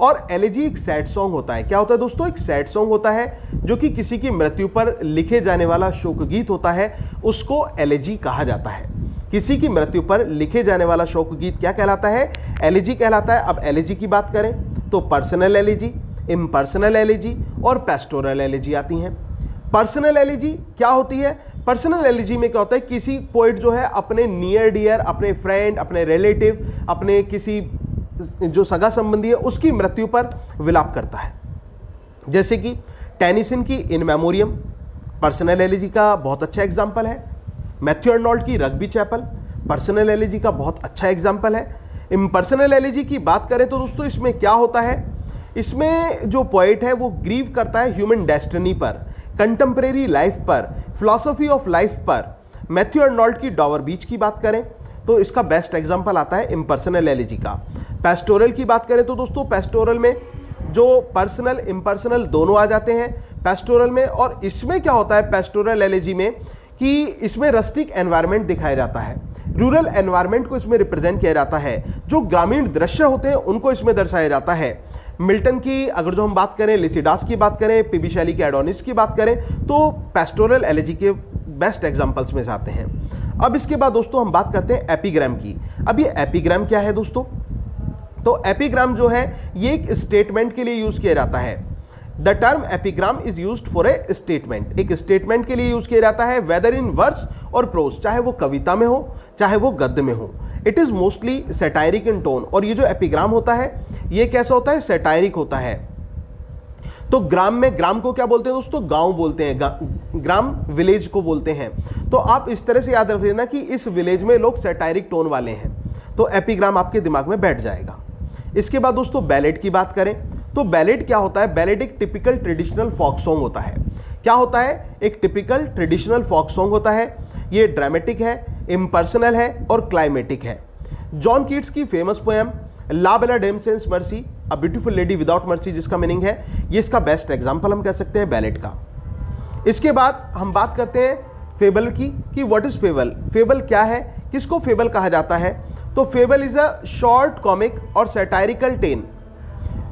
और एलेजी एक सैड सॉन्ग होता है। क्या होता है दोस्तों? एक सैड सॉन्ग होता है जो कि किसी की मृत्यु पर लिखे जाने वाला शोक गीत होता है, उसको एलेजी कहा जाता है। किसी की मृत्यु पर लिखे जाने वाला शोक गीत क्या कहलाता है? एलेजी कहलाता है। अब एलेजी की बात करें तो पर्सनल एलेजी, इम्पर्सनल एलेजी और पेस्टोरल एलेजी आती हैं। पर्सनल एलेजी क्या होती है? पर्सनल एलेजी में क्या होता है, किसी पोइट जो है अपने नियर डियर, अपने फ्रेंड, अपने रिलेटिव, अपने किसी जो सगा संबंधी है उसकी मृत्यु पर विलाप करता है। जैसे कि टेनिसन की इन मेमोरियम पर्सनल एलेजी का बहुत अच्छा एग्जाम्पल है। मैथ्यू अर्नोल्ड की रग्बी चैपल पर्सनल एलेजी का बहुत अच्छा एग्जाम्पल है। इम्पर्सनल एलेजी की बात करें तो दोस्तों इसमें क्या होता है, इसमें जो पोइट है वो ग्रीव करता है ह्यूमन डेस्टिनी पर, कंटेम्प्रेरी लाइफ पर, फिलॉसफी ऑफ लाइफ पर। मैथ्यू अर्नोल्ड की डॉवर बीच की बात करें तो इसका बेस्ट एग्जाम्पल आता है इम्पर्सनल एलेजी का। पेस्टोरल की बात करें तो दोस्तों पेस्टोरल में जो पर्सनल इम्पर्सनल दोनों आ जाते हैं पेस्टोरल में। और इसमें क्या होता है पेस्टोरल एलेजी में कि इसमें रस्टिक एनवायरनमेंट दिखाया जाता है, रूरल एनवायरनमेंट को इसमें रिप्रेजेंट किया जाता है, जो ग्रामीण दृश्य होते हैं उनको इसमें दर्शाया जाता है। मिल्टन की अगर जो हम बात करें, लिसिडास की बात करें, पीबी शैली के एडोनिस की बात करें तो पेस्टोरल एलेजी के बेस्ट एग्जाम्पल्स में से आते हैं। अब इसके बाद दोस्तों हम बात करते हैं एपिग्राम की। अब ये एपिग्राम क्या है दोस्तों? तो एपिग्राम जो है ये एक स्टेटमेंट के लिए यूज किया जाता है। The term epigram is used for a statement, एक स्टेटमेंट के लिए यूज किया जाता है, वेदर इन वर्स और प्रोज, चाहे वो कविता में हो चाहे वो गद्य में हो। It is mostly satiric in tone, और ये जो एपिग्राम होता है ये कैसा होता है? सैटायरिक होता है। तो ग्राम में, ग्राम को क्या बोलते हैं दोस्तों? गांव बोलते हैं, ग्राम विलेज को बोलते हैं। तो आप इस तरह से याद रख लेना कि इस विलेज में लोग सैटायरिक टोन वाले हैं, तो एपिग्राम आपके दिमाग में बैठ जाएगा। इसके बाद दोस्तों बैलेड की बात करें तो बैलेड क्या होता है? बैलेड एक टिपिकल ट्रेडिशनल फोक सॉन्ग होता है। क्या होता है? एक टिपिकल ट्रेडिशनल फोक सॉन्ग होता है। ये ड्रामेटिक है, इम्पर्सनल है और क्लाइमेटिक है। जॉन कीट्स की famous poem La Belle Dame sans Merci, a beautiful lady without mercy, जिसका मीनिंग है, ये इसका बेस्ट एग्जाम्पल हम कह सकते हैं बैलेड का। इसके बाद हम बात करते हैं फेबल की कि व्हाट इज फेबल। फेबल क्या है, किसको फेबल कहा जाता है? तो fable is a short comic और सैटायरिकल टेन।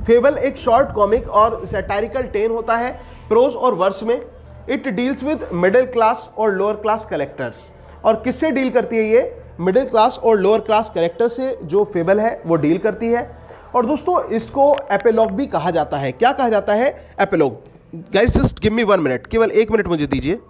फेबल एक शॉर्ट कॉमिक और सैटायरिकल टेन होता है प्रोज और वर्स में। It deals with middle class और लोअर क्लास कैरेक्टर्स। और किससे डील करती है ये? मिडिल क्लास और लोअर क्लास कैरेक्टर से जो फेबल है वो डील करती है। और दोस्तों इसको एपिलॉग भी कहा जाता है। क्या कहा जाता है? Epilogue. Guys just give me 1 minute, केवल 1 मिनट मुझे दीजिए।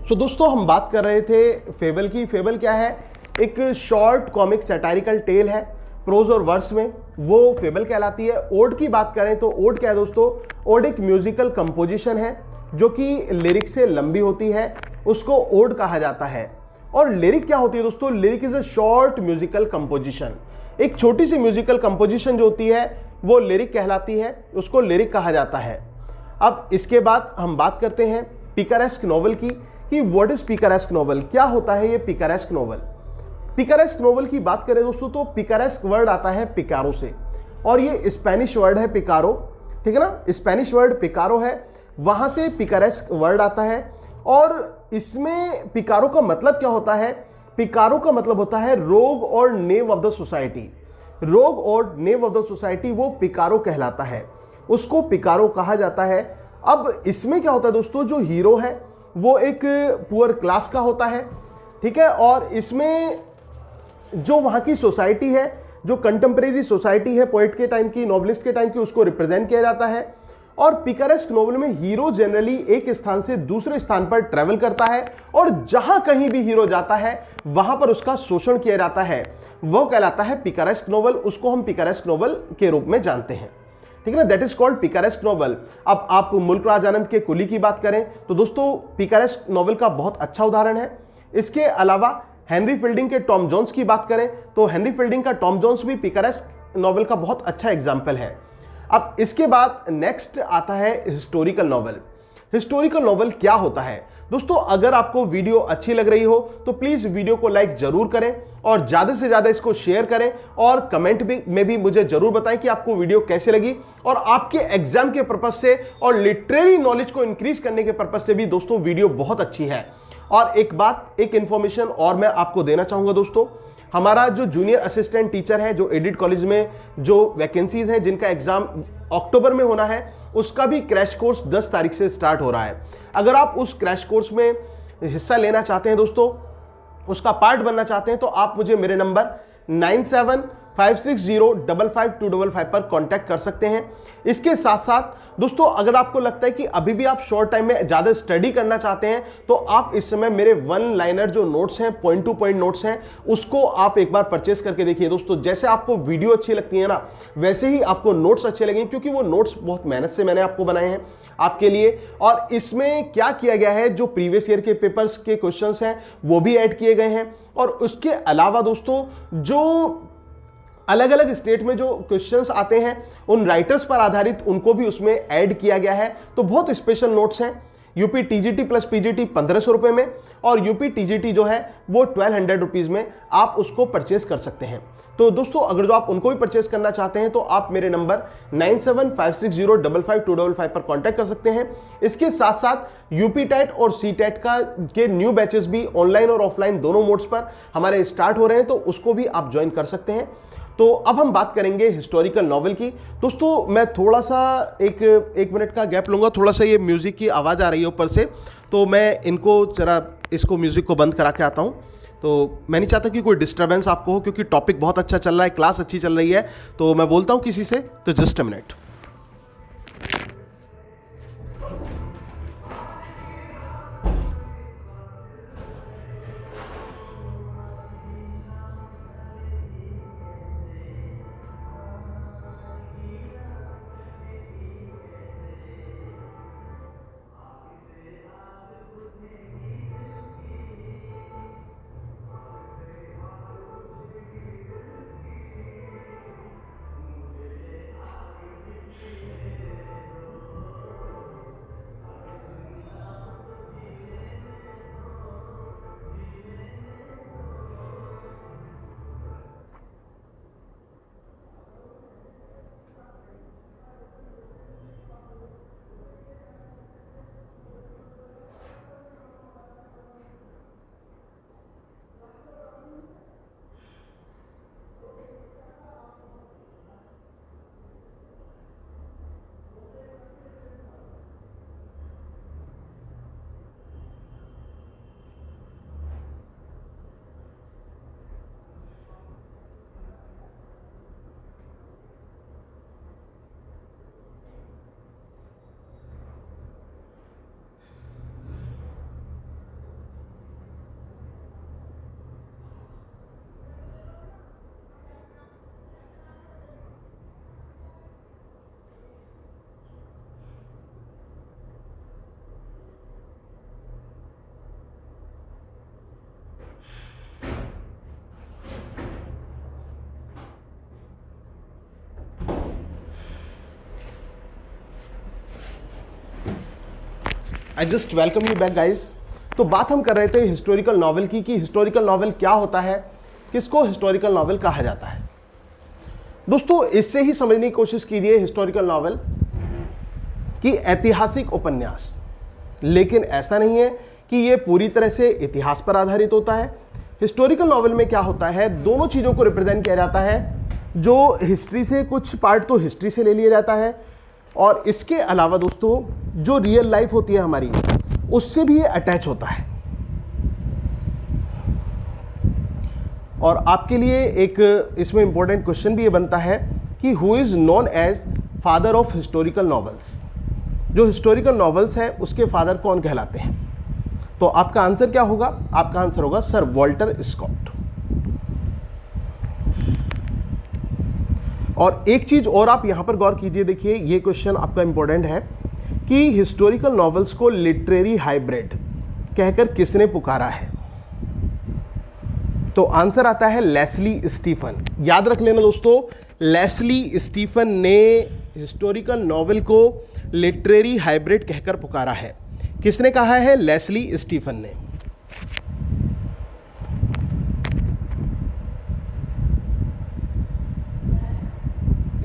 तो दोस्तों हम बात कर रहे थे फेबल की। फेबल क्या है? एक शॉर्ट कॉमिक सैटायरिकल टेल है प्रोज और वर्स में, वो फेबल कहलाती है। ओड की बात करें तो ओड क्या है दोस्तों? ओड एक म्यूजिकल कंपोजिशन है जो कि लिरिक से लंबी होती है, उसको ओड कहा जाता है। और लिरिक क्या होती है दोस्तों? Lyric is a short musical composition. एक छोटी सी म्यूजिकल कंपोजिशन जो होती है वो लिरिक कहलाती है, उसको लिरिक कहा जाता है। अब इसके बाद हम बात करते हैं पिकारेस्क नॉवल की कि व्हाट इज पिकारेस्क नोवेल, क्या होता है ये पिकारेस्क नोवेल। पिकारेस्क नोवेल की बात करें दोस्तों तो पिकारेस्क वर्ड आता है पिकारो से, और ये स्पेनिश वर्ड है पिकारो, ठीक है ना, स्पेनिश वर्ड पिकारो है, वहां से पिकारेस्क वर्ड आता है। और इसमें पिकारो का मतलब क्या होता है, पिकारो का मतलब होता है रोग और नेम ऑफ द सोसाइटी। रोग और नेम ऑफ द सोसाइटी वो पिकारो कहलाता है, उसको पिकारो कहा जाता है। अब इसमें क्या होता है दोस्तों, जो हीरो है वो एक पुअर क्लास का होता है, ठीक है, और इसमें जो वहां की सोसाइटी है, जो कंटेम्प्रेरी सोसाइटी है पोएट के टाइम की, नॉवलिस्ट के टाइम की, उसको रिप्रेजेंट किया जाता है। और पिकारेस्क नोवेल में हीरो जनरली एक स्थान से दूसरे स्थान पर ट्रेवल करता है, और जहां कहीं भी हीरो जाता है वहां पर उसका शोषण किया जाता है, वो कहलाता है पिकारेस्क नोवेल, उसको हम पिकारेस्क नोवेल के रूप में जानते हैं, ठीक है ना, that is called picaresque novel. अब आप मुल्क राज आनंद के कुली की बात करें तो दोस्तों पिकारेस्क नोवेल का बहुत अच्छा उदाहरण है। इसके अलावा हेनरी फील्डिंग के टॉम जोन्स की बात करें तो हेनरी फील्डिंग का टॉम जोन्स भी पिकारेस्क नोवेल का बहुत अच्छा एग्जाम्पल है। अब इसके बाद नेक्स्ट आता है हिस्टोरिकल नोवेल। हिस्टोरिकल नोवेल क्या होता है दोस्तों, अगर आपको वीडियो अच्छी लग रही हो तो प्लीज वीडियो को लाइक जरूर करें और ज्यादा से ज्यादा इसको शेयर करें, और कमेंट में भी मुझे जरूर बताएं कि आपको वीडियो कैसे लगी। और आपके एग्जाम के पर्पज से और लिटरेरी नॉलेज को इंक्रीज करने के पर्पज से भी दोस्तों वीडियो बहुत अच्छी है। और एक बात, एक इंफॉर्मेशन और मैं आपको देना चाहूंगा दोस्तों, हमारा जो जूनियर असिस्टेंट टीचर है, जो एडिट कॉलेज में जो वैकेंसीज हैं जिनका एग्जाम अक्टूबर में होना है, उसका भी क्रैश कोर्स 10 तारीख से स्टार्ट हो रहा है। अगर आप उस क्रैश कोर्स में हिस्सा लेना चाहते हैं दोस्तों, उसका पार्ट बनना चाहते हैं, तो आप मुझे मेरे नंबर 9756055255 पर कांटेक्ट कर सकते हैं। इसके साथ साथ दोस्तों अगर आपको लगता है कि अभी भी आप शॉर्ट टाइम में ज्यादा स्टडी करना चाहते हैं तो आप इस समय मेरे वन लाइनर जो नोट्स हैं, पॉइंट टू पॉइंट नोट्स हैं, उसको आप एक बार परचेस करके देखिए दोस्तों। जैसे आपको वीडियो अच्छी लगती है ना, वैसे ही आपको नोट्स अच्छे लगेंगे, क्योंकि वो नोट्स बहुत मेहनत से मैंने आपको बनाए हैं आपके लिए। और इसमें क्या किया गया है, जो प्रीवियस ईयर के पेपर्स के क्वेश्चंस हैं वो भी ऐड किए गए हैं, और उसके अलावा दोस्तों जो अलग अलग स्टेट में जो क्वेश्चंस आते हैं उन राइटर्स पर आधारित उनको भी उसमें ऐड किया गया है। तो बहुत स्पेशल नोट्स हैं। यूपी टीजीटी प्लस पीजीटी 1500 रुपए में, और यूपी टीजीटी जो है वो 1200 रुपीज में आप उसको परचेज कर सकते हैं। तो दोस्तों अगर जो आप उनको भी परचेज करना चाहते हैं तो आप मेरे नंबर 9756055255 पर कांटेक्ट कर सकते हैं। इसके साथ साथ यूपी टेट और सी टेट के न्यू बैचेस भी ऑनलाइन और ऑफलाइन दोनों मोड्स पर हमारे स्टार्ट हो रहे हैं, तो उसको भी आप ज्वाइन कर सकते हैं। तो अब हम बात करेंगे हिस्टोरिकल नॉवेल की। दोस्तों मैं थोड़ा सा एक मिनट का गैप लूंगा, थोड़ा सा ये म्यूजिक की आवाज़ आ रही है ऊपर से, तो मैं इनको जरा इसको म्यूजिक को बंद करा के आता हूँ। तो मैं नहीं चाहता कि कोई डिस्टर्बेंस आपको हो, क्योंकि टॉपिक बहुत अच्छा चल रहा है, क्लास अच्छी चल रही है। तो मैं बोलता हूँ किसी से, तो just a minute. I just welcome you back guys. तो बात हम कर रहे थे हिस्टोरिकल नॉवेल की कि हिस्टोरिकल नॉवेल क्या होता है, किसको हिस्टोरिकल नॉवेल कहा जाता है। दोस्तों इससे ही समझने की कोशिश कीजिए हिस्टोरिकल नॉवेल कि ऐतिहासिक उपन्यास, लेकिन ऐसा नहीं है कि ये पूरी तरह से इतिहास पर आधारित होता है। हिस्टोरिकल नॉवेल में क्या होता है, दोनों चीज़ों को रिप्रेजेंट किया जाता है। जो हिस्ट्री से, कुछ पार्ट तो हिस्ट्री से ले लिया जाता है, और इसके अलावा दोस्तों जो रियल लाइफ होती है हमारी, उससे भी ये अटैच होता है। और आपके लिए एक इसमें इंपॉर्टेंट क्वेश्चन भी ये बनता है कि who is known as father of historical novels. जो हिस्टोरिकल नॉवेल्स है उसके फादर कौन कहलाते हैं? तो आपका आंसर क्या होगा? आपका आंसर होगा सर वॉल्टर स्कॉट। और एक चीज और आप यहां पर गौर कीजिए, देखिए ये क्वेश्चन आपका इंपॉर्टेंट है कि हिस्टोरिकल नॉवेल्स को लिटरेरी हाइब्रिड कहकर किसने पुकारा है? तो आंसर आता है लेस्ली स्टीफन। याद रख लेना दोस्तों, लेस्ली स्टीफन ने हिस्टोरिकल नॉवेल को लिटरेरी हाइब्रिड कहकर पुकारा है। किसने कहा है? लेस्ली स्टीफन ने।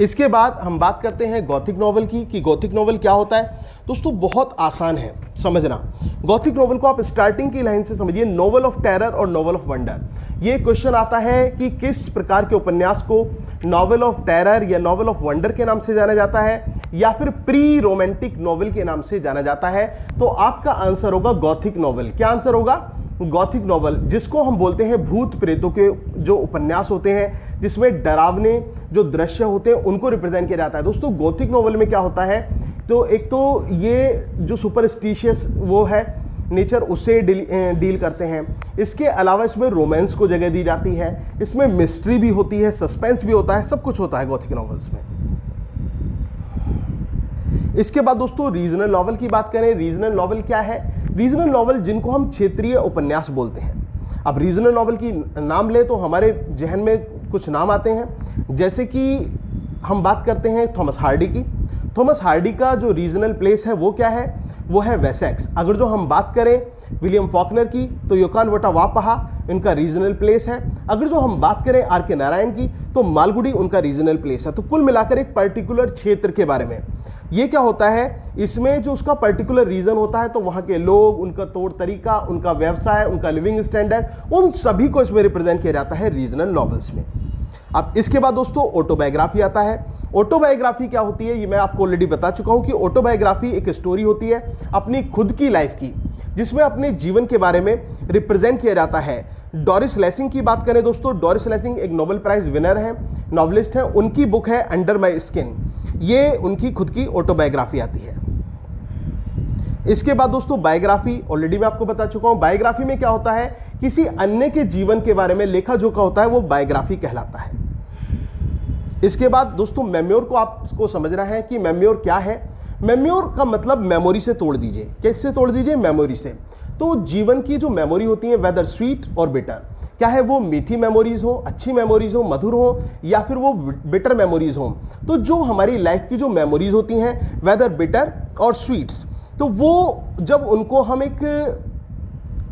इसके बाद हम बात करते हैं गॉथिक नॉवल की कि गॉथिक नॉवल क्या होता है। दोस्तों बहुत आसान है समझना। गॉथिक नॉवल को आप स्टार्टिंग की लाइन से समझिए, नॉवल ऑफ टेरर और नॉवल ऑफ वंडर। ये क्वेश्चन आता है कि किस प्रकार के उपन्यास को नॉवल ऑफ टेरर या नॉवल ऑफ वंडर के नाम से जाना जाता है, या फिर प्री रोमांटिक नॉवल के नाम से जाना जाता है। तो आपका आंसर होगा गॉथिक नॉवल। क्या आंसर होगा? गॉथिक नॉवल, जिसको हम बोलते हैं भूत प्रेतों के जो उपन्यास होते हैं, जिसमें डरावने जो दृश्य होते हैं उनको रिप्रेजेंट किया जाता है। दोस्तों गॉथिक नॉवल में क्या होता है, तो एक तो ये जो सुपरस्टिशियस वो है नेचर, उससे डील करते हैं। इसके अलावा इसमें रोमांस को जगह दी जाती है, इसमें मिस्ट्री भी होती है, सस्पेंस भी होता है, सब कुछ होता है गॉथिक नॉवेल्स में। इसके बाद दोस्तों रीजनल नॉवल की बात करें। रीजनल नॉवल क्या है? रीजनल नॉवल जिनको हम क्षेत्रीय उपन्यास बोलते हैं। अब रीजनल नॉवल की नाम ले तो हमारे जहन में कुछ नाम आते हैं, जैसे कि हम बात करते हैं थॉमस हार्डी की। थॉमस हार्डी का जो रीजनल प्लेस है वो क्या है? वो है वेसेक्स। अगर जो हम बात करें विलियम फॉकनर की तो योकान वटावापहा इनका रीजनल प्लेस है। अगर जो हम बात करें आर के नारायण की तो मालगुडी उनका रीजनल प्लेस है। तो कुल मिलाकर एक पर्टिकुलर क्षेत्र के बारे में ये क्या होता है, इसमें जो उसका पर्टिकुलर रीजन होता है तो वहाँ के लोग, उनका तौर तरीका, उनका व्यवसाय, उनका लिविंग स्टैंडर्ड, उन सभी को इसमें रिप्रेजेंट किया जाता है रीजनल नॉवेल्स में। अब इसके बाद दोस्तों ऑटोबायोग्राफी आता है। ऑटोबायोग्राफी क्या होती है ये मैं आपको ऑलरेडी बता चुका हूँ कि ऑटोबायोग्राफी एक स्टोरी होती है अपनी खुद की लाइफ की, जिसमें अपने जीवन के बारे में रिप्रेजेंट किया जाता है। डोरिस लेसिंग की बात करें दोस्तों, डोरिस लेसिंग एक नोबेल प्राइज विनर है, नॉवलिस्ट है। उनकी बुक है अंडर माई स्किन, ये उनकी खुद की ऑटोबायोग्राफी आती है। इसके बाद दोस्तों बायोग्राफी, ऑलरेडी मैं आपको बता चुका हूं। बायोग्राफी में क्या होता है, किसी अन्य के जीवन के बारे में लेखा जोखा होता है, वो बायोग्राफी कहलाता है। इसके बाद दोस्तों मेमोर को आपको समझना है कि मेमोर क्या है। मेमोर का मतलब मेमोरी से तोड़ दीजिए। कैसे तोड़ दीजिए? मेमोरी से। तो जीवन की जो मेमोरी होती है, वेदर स्वीट और बिटर, क्या है वो मीठी मेमोरीज हो, अच्छी मेमोरीज हो, मधुर हो, या फिर वो बिटर मेमोरीज हो। तो जो हमारी लाइफ की जो मेमोरीज होती हैं वेदर बिटर और स्वीट्स, तो वो जब उनको हम एक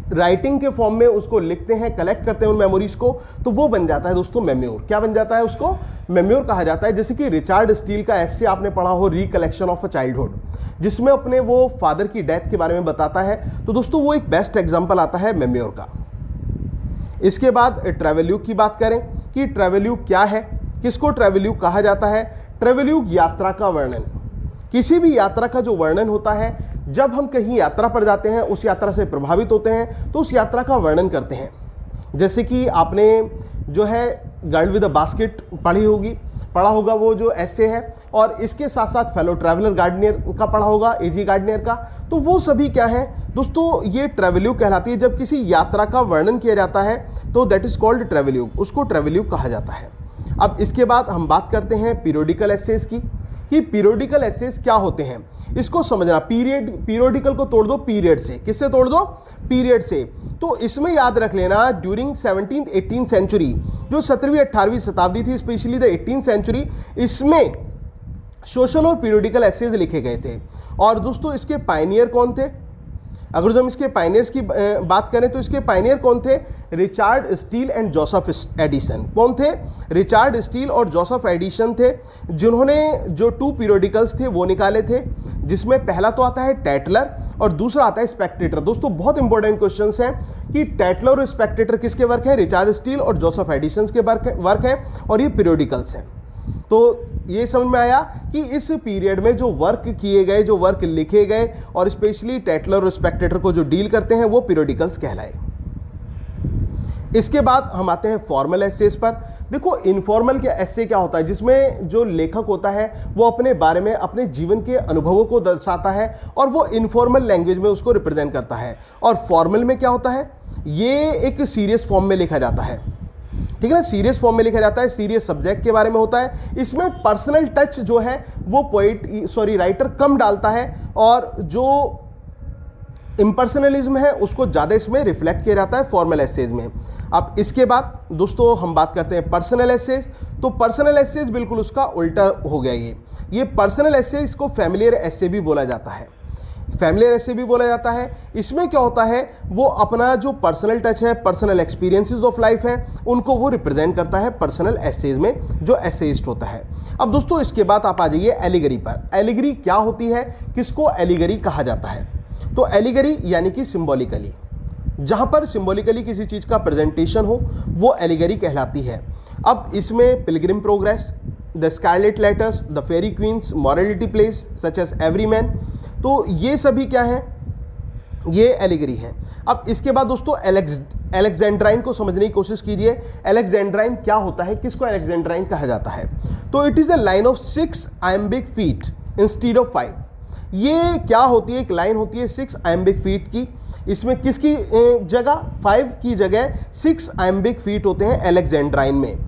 राइटिंग के फॉर्म में उसको लिखते हैं, कलेक्ट करते हैं उन मेमोरीज को, तो वो बन जाता है दोस्तों मेमोर। क्या बन जाता है? उसको मेमोर कहा जाता है। जैसे कि रिचर्ड स्टील का ऐसे आपने पढ़ा हो रिकलेक्शन ऑफ अ चाइल्डहुड, जिसमें अपने वो फादर की डेथ के बारे में बताता है। तो दोस्तों वो एक बेस्ट एग्जाम्पल आता है मेमोर का। इसके बाद ट्रैवल्यूग की बात करें कि ट्रैवल्यूग क्या है, किसको ट्रैवल्यूग कहा जाता है। ट्रैवल्यूग यात्रा का वर्णन, किसी भी यात्रा का जो वर्णन होता है, जब हम कहीं यात्रा पर जाते हैं, उस यात्रा से प्रभावित होते हैं तो उस यात्रा का वर्णन करते हैं। जैसे कि आपने जो है गर्ल विद अ बास्केट पढ़ा होगा, वो जो ऐसे है, और इसके साथ साथ फेलो ट्रैवलर गार्डनियर का पढ़ा होगा, एजी गार्डनियर का। तो वो सभी क्या है दोस्तों, ये ट्रैवल्यूग कहलाती है। जब किसी यात्रा का वर्णन किया जाता है तो दैट इज कॉल्ड ट्रैवल्यूग, उसको ट्रैवल्यूग कहा जाता है। अब इसके बाद हम बात करते हैं पीरियोडिकल एसेस की कि पीरियोडिकल एसेस क्या होते हैं। इसको समझना, पीरियोडिकल को तोड़ दो पीरियड से। किससे तोड़ दो? पीरियड से। तो इसमें याद रख लेना ड्यूरिंग 17th 18th सेंचुरी, जो 17वीं 18वीं शताब्दी थी, स्पेशली द 18th सेंचुरी, इसमें सोशल और पीरियोडिकल एसेज लिखे गए थे। और दोस्तों इसके पायनियर कौन थे? अगर जो हम इसके पायनियर्स की बात करें तो इसके पायनियर कौन थे? Richard Steele and Joseph Addison. कौन थे? रिचर्ड स्टील और जोसेफ एडिसन थे, जिन्होंने जो 2 पीरियोडिकल्स थे वो निकाले थे, जिसमें पहला तो आता है टैटलर और दूसरा आता है स्पेक्टेटर। दोस्तों बहुत इंपॉर्टेंट क्वेश्चंस हैं कि टैटलर और स्पेक्टेटर किसके वर्क हैं? रिचर्ड स्टील और जोसेफ एडिसन के वर्क हैं और ये पीरियोडिकल्स हैं। तो ये समझ में आया कि इस पीरियड में जो वर्क किए गए, जो वर्क लिखे गए और स्पेशली टैटलर और स्पेक्टेटर को जो डील करते हैं वो पीरियोडिकल्स कहलाए। इसके बाद हम आते हैं फॉर्मल एसेस पर। देखो इनफॉर्मल के एसे क्या होता है? जिसमें जो लेखक होता है वो अपने बारे में, अपने जीवन के अनुभवों को दर्शाता है और वो इनफॉर्मल लैंग्वेज में उसको रिप्रेजेंट करता है। और फॉर्मल में क्या होता है? ये एक सीरियस फॉर्म में लिखा जाता है, ठीक है ना, सीरियस फॉर्म में लिखा जाता है, सीरियस सब्जेक्ट के बारे में होता है। इसमें पर्सनल टच जो है वो राइटर कम डालता है और जो इम्पर्सनलिज्म है उसको ज़्यादा इसमें रिफ्लेक्ट किया जाता है फॉर्मल एसेज में। अब इसके बाद दोस्तों हम बात करते हैं पर्सनल एसेज। तो पर्सनल एसेज बिल्कुल उसका उल्टा हो गया। ये पर्सनल एसेज को फैमिलियर एसे भी बोला जाता है, फैमिलियर एसे भी बोला जाता है। इसमें क्या होता है? वो अपना जो पर्सनल टच है, पर्सनल एक्सपीरियंसेस ऑफ लाइफ है, उनको वो रिप्रेजेंट करता है पर्सनल एसेज में, जो एसेइस्ट होता है। अब दोस्तों इसके बाद आप आ जाइए एलिगरी पर। एलिगरी क्या होती है? किसको एलिगरी कहा जाता है? तो एलिगरी यानी कि सिंबॉलिकली, जहां पर सिंबॉलिकली किसी चीज का प्रेजेंटेशन हो वो एलिगरी कहलाती है। अब इसमें Pilgrim Progress, the Scarlet Letters, the Faerie Queens, morality plays such as Everyman, तो ये सभी क्या है? ये एलिगरी है। अब इसके बाद दोस्तों एलेक्जेंड्राइन को समझने की कोशिश कीजिए। एलेक्जेंड्राइन क्या होता है? किसको एलेक्जेंड्राइन कहा जाता है? तो it is a line of 6 iambic feet instead of 5। ये क्या होती है? एक लाइन होती है 6 iambic फीट की। इसमें किसकी जगह? 5 की जगह 6 iambic फीट होते हैं एलेक्जेंड्राइन में।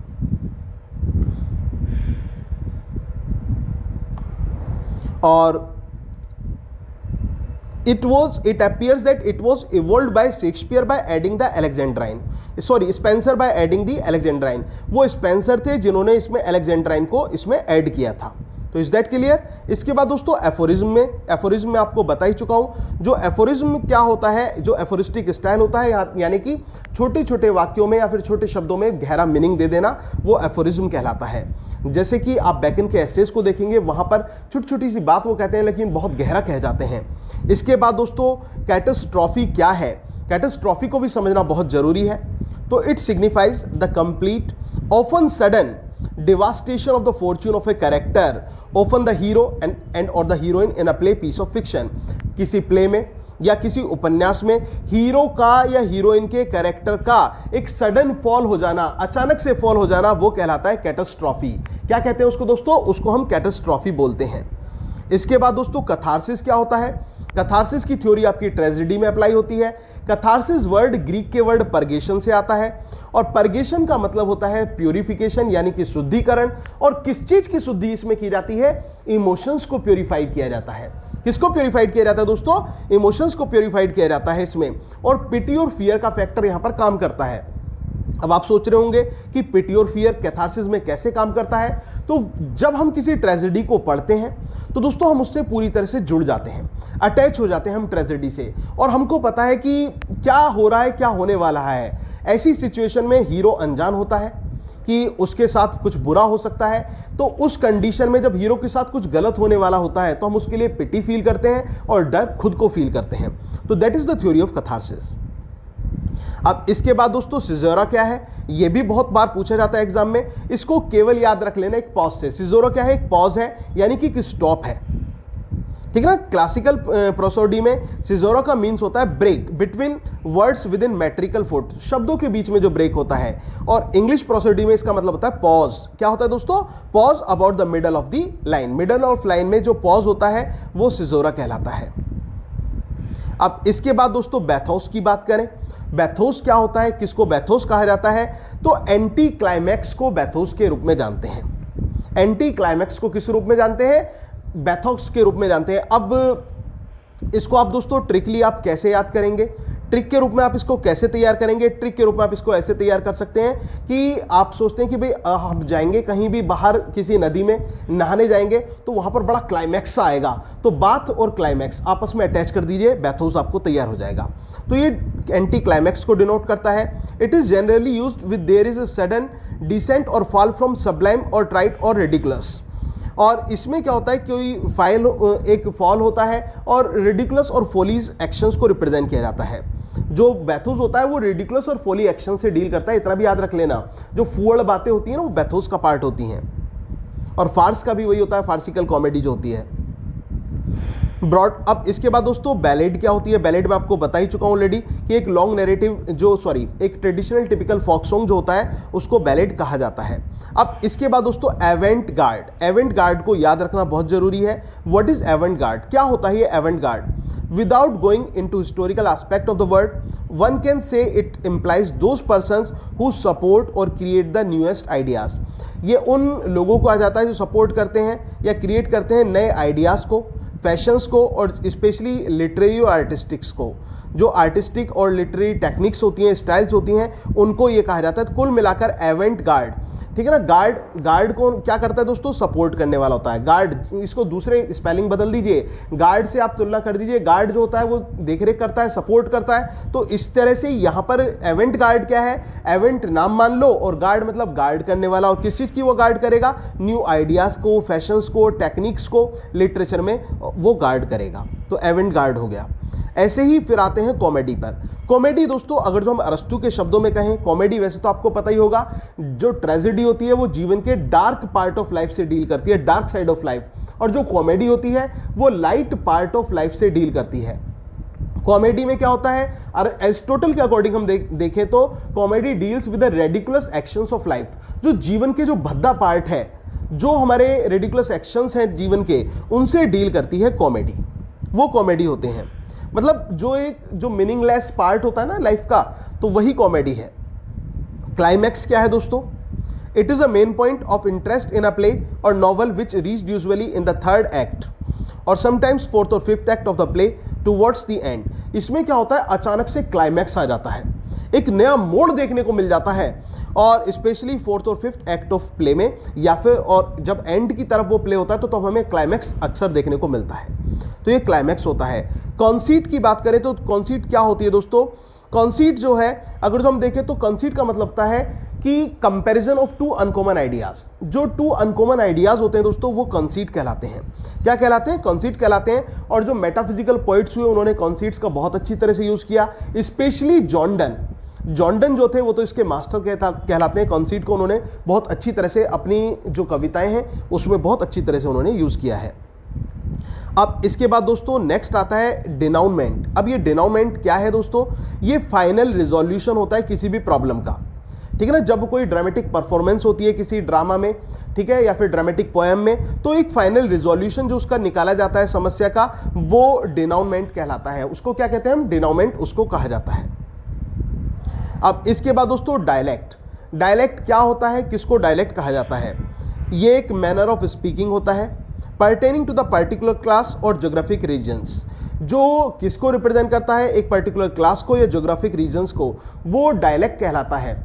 और it appears that it was evolved by Shakespeare by adding the Alexandrine, Spencer by adding the Alexandrine। वो स्पेंसर थे जिन्होंने इसमें एलेक्जेंड्राइन को इसमें ऐड किया था। तो इज दैट क्लियर? इसके बाद दोस्तों एफोरिज्म में आपको बता ही चुका हूं। जो एफोरिज्म क्या होता है? जो एफोरिस्टिक स्टाइल होता है, यानी कि छोटे छोटे वाक्यों में या फिर छोटे शब्दों में गहरा मीनिंग दे देना, वो एफोरिज्म कहलाता है। जैसे कि आप बैकन के एसेस को देखेंगे, वहां पर छोटी छोटी सी बात वो कहते हैं लेकिन बहुत गहरा कह जाते हैं। इसके बाद दोस्तों कैटास्ट्रॉफी क्या है? कैटास्ट्रॉफी को भी समझना बहुत जरूरी है। तो it signifies the complete often sudden devastation of the fortune of a character, often the hero and or the heroine in a play piece of fiction। किसी प्ले में या किसी उपन्यास में हीरो का या हीरोइन के कैरेक्टर का एक सडन फॉल हो जाना, अचानक से फॉल हो जाना, वो कहलाता है कैटास्ट्रॉफी। क्या कहते हैं उसको दोस्तों? उसको हम कैटास्ट्रॉफी बोलते हैं। इसके बाद दोस्तों कैथार्सिस क्या होता है? कैथार्सिस की थ्योरी आपकी ट्रेजेडी में अप्लाई होती है। कैथार्सिस वर्ड ग्रीक के वर्ड परगेशन से आता है और परगेशन का मतलब होता है प्यूरिफिकेशन, यानी कि शुद्धिकरण। और किस चीज की शुद्धि इसमें की जाती है? इमोशंस को प्यूरिफाइड किया जाता है। किसको प्यूरिफाइड किया जाता है दोस्तों? इमोशंस को प्यूरिफाइड किया जाता है इसमें। और पिटी और फियर का फैक्टर यहां पर काम करता है। अब आप सोच रहे होंगे कि पिटी और फियर कैथार्सिस में कैसे काम करता है? तो जब हम किसी ट्रेजेडी को पढ़ते हैं तो दोस्तों हम उससे पूरी तरह से जुड़ जाते हैं, अटैच हो जाते हैं हम ट्रेजेडी से, और हमको पता है कि क्या हो रहा है, क्या होने वाला है। ऐसी सिचुएशन में हीरो अनजान होता है कि उसके साथ कुछ बुरा हो सकता है। तो उस कंडीशन में जब हीरो के साथ कुछ गलत होने वाला होता है तो हम उसके लिए पिटी फील करते हैं और डर खुद को फील करते हैं। तो that is the theory of catharsis. अब इसके बाद दोस्तों सिजोरा क्या है? यह भी बहुत बार पूछा जाता है एग्जाम में। इसको केवल याद रख लेना एक पॉज से। सिजोरा क्या है? एक पॉज है, यानी कि एक स्टॉप है, ठीक है ना। क्लासिकल प्रोसोडी में सिजोरा का मीन्स होता है break between words within metrical foot, शब्दों के बीच में जो ब्रेक होता है। और इंग्लिश प्रोसोडी में इसका मतलब होता है पॉज। क्या होता है दोस्तों? Pause about the middle of the line. Middle of line में जो पॉज होता है वो सिजोरा कहलाता है। अब इसके बाद दोस्तों बैथोस की बात करें। बैथोस क्या होता है? किसको बैथोस कहा जाता है? तो एंटी क्लाइमैक्स को बैथोस के रूप में जानते हैं। एंटी क्लाइमैक्स को किस रूप में जानते हैं? बैथोस के रूप में जानते हैं। अब इसको आप दोस्तों ट्रिकली आप कैसे याद करेंगे? ट्रिक के रूप में आप इसको कैसे तैयार करेंगे? ट्रिक के रूप में आप इसको ऐसे तैयार कर सकते हैं कि आप सोचते हैं कि भाई हम जाएंगे कहीं भी बाहर किसी नदी में नहाने जाएंगे तो वहां पर बड़ा क्लाइमैक्स आएगा, तो बाथ और क्लाइमैक्स आपस में अटैच कर दीजिए, बैथोस आपको तैयार हो जाएगा। तो ये एंटी क्लाइमैक्स को डिनोट करता है। It is generally used with there is a sudden descent और फॉल फ्रॉम सबलाइम और ट्राइट और रेडिकुलस। और इसमें क्या होता है, कोई एक फॉल होता है और रेडिकुलस और फोलीज एक्शंस को रिप्रेजेंट किया जाता है। जो बैथोस होता है वो रेडिकुलस और फोली एक्शन से डील करता है, इतना भी याद रख लेना। जो फूअड़ बातें होती हैं ना वो बैथोस का पार्ट होती हैं। और फार्स का भी वही होता है, फार्सिकल कॉमेडी जो होती है ब्रॉड। अब इसके बाद दोस्तों बैलेड क्या होती है? बैलेड में आपको बता ही चुका हूं ऑलरेडी कि एक लॉन्ग नैरेटिव एक ट्रेडिशनल टिपिकल फॉक सॉन्ग जो होता है उसको बैलेड कहा जाता है। अब इसके बाद दोस्तों एवेंट गार्ड। एवेंट गार्ड को याद रखना बहुत जरूरी है। What is avant garde? क्या होता है ये avant garde? Without going into historical aspect of the word, one can say it implies those persons who support और क्रिएट द न्यूएस्ट आइडियाज। ये उन लोगों को आ जाता है जो सपोर्ट करते हैं या क्रिएट करते हैं नए आइडियाज़ को, फैशंस को और स्पेशली लिटरेरी और आर्टिस्टिक्स को। जो आर्टिस्टिक और लिटरेरी टेक्निक्स होती हैं, स्टाइल्स होती हैं, उनको ये कहा जाता है। कुल मिलाकर एवेंट गार्ड, ठीक है ना। गार्ड को क्या करता है दोस्तों? सपोर्ट करने वाला होता है। गार्ड, इसको दूसरे स्पेलिंग बदल दीजिए, गार्ड से आप तुलना कर दीजिए। गार्ड जो होता है वो देखरेख करता है, सपोर्ट करता है। तो इस तरह से यहाँ पर एवेंट गार्ड क्या है? एवेंट नाम मान लो और गार्ड मतलब गार्ड करने वाला। और किस चीज़ की वो गार्ड करेगा? न्यू आइडियाज़ को, फैशंस को, टेक्निक्स को लिटरेचर में वो गार्ड करेगा। तो एवेंट गार्ड हो गया। ऐसे ही फिर आते हैं कॉमेडी पर। कॉमेडी दोस्तों अगर जो हम अरस्तू के शब्दों में कहें, कॉमेडी वैसे तो आपको पता ही होगा, जो ट्रेजेडी होती है वो जीवन के डार्क पार्ट ऑफ लाइफ से डील करती है, डार्क साइड ऑफ लाइफ। और जो कॉमेडी होती है वो लाइट पार्ट ऑफ लाइफ से डील करती है। कॉमेडी में क्या होता है? एरिस्टोटल के अकॉर्डिंग हम देखें तो comedy deals with the ridiculous actions of life. जो जीवन के जो भद्दा पार्ट है, जो हमारे रेडिकुलस एक्शंस हैं जीवन के, उनसे डील करती है कॉमेडी। वो कॉमेडी होते हैं, मतलब जो मीनिंगलेस पार्ट होता है ना लाइफ का, तो वही कॉमेडी है। क्लाइमैक्स क्या है दोस्तों? It is a main point of interest in a play और novel which reached usually in the third act और समटाइम्स फोर्थ और fifth act of the play towards the end. इसमें क्या होता है? अचानक से क्लाइमैक्स आ जाता है, एक नया मोड़ देखने को मिल जाता है। और स्पेशली फोर्थ और फिफ्थ एक्ट ऑफ प्ले में, या फिर और जब एंड की तरफ वो प्ले होता है तो तब हमें क्लाइमैक्स अक्सर देखने को मिलता है। तो ये क्लाइमैक्स होता है। कॉन्सीट की बात करें तो कॉन्सीट क्या होती है दोस्तों? कॉन्सीट जो है, अगर जो हम देखें तो कॉन्सीट का मतलब होता है कि comparison of two uncommon ideas. जो टू अनकॉमन आइडियाज होते हैं दोस्तों वो कॉन्सीट कहलाते हैं। क्या कहलाते हैं? कॉन्सीट कहलाते हैं। और जो मेटाफिजिकल पोइट्स हुए उन्होंने कॉन्सीट्स का बहुत अच्छी तरह से यूज किया। स्पेशली जॉर्डन जो थे वो तो इसके मास्टर कहलाते हैं। कॉन्सीट को उन्होंने बहुत अच्छी तरह से अपनी जो कविताएं हैं उसमें बहुत अच्छी तरह से उन्होंने यूज किया है। अब इसके बाद दोस्तों नेक्स्ट आता है डिनाउनमेंट। अब ये डिनाउनमेंट क्या है दोस्तों? ये फाइनल रिजोल्यूशन होता है किसी भी प्रॉब्लम का, ठीक है ना। जब कोई ड्रामेटिक परफॉर्मेंस होती है किसी ड्रामा में, ठीक है, या फिर ड्रामेटिक पोएम में, तो एक फाइनल रिजोल्यूशन जो उसका निकाला जाता है समस्या का, वो डिनाउनमेंट कहलाता है। उसको क्या कहते हैं हम? डिनाउनमेंट उसको कहा जाता है। अब इसके बाद दोस्तों डायलेक्ट। डायलेक्ट क्या होता है? किसको डायलेक्ट कहा जाता है? ये एक मैनर ऑफ स्पीकिंग होता है pertaining to the particular class और जोग्राफिक रीजन्स। जो किसको रिप्रेजेंट करता है? एक पर्टिकुलर क्लास को या जोग्राफिक रीजन्स को, वो डायलेक्ट कहलाता है।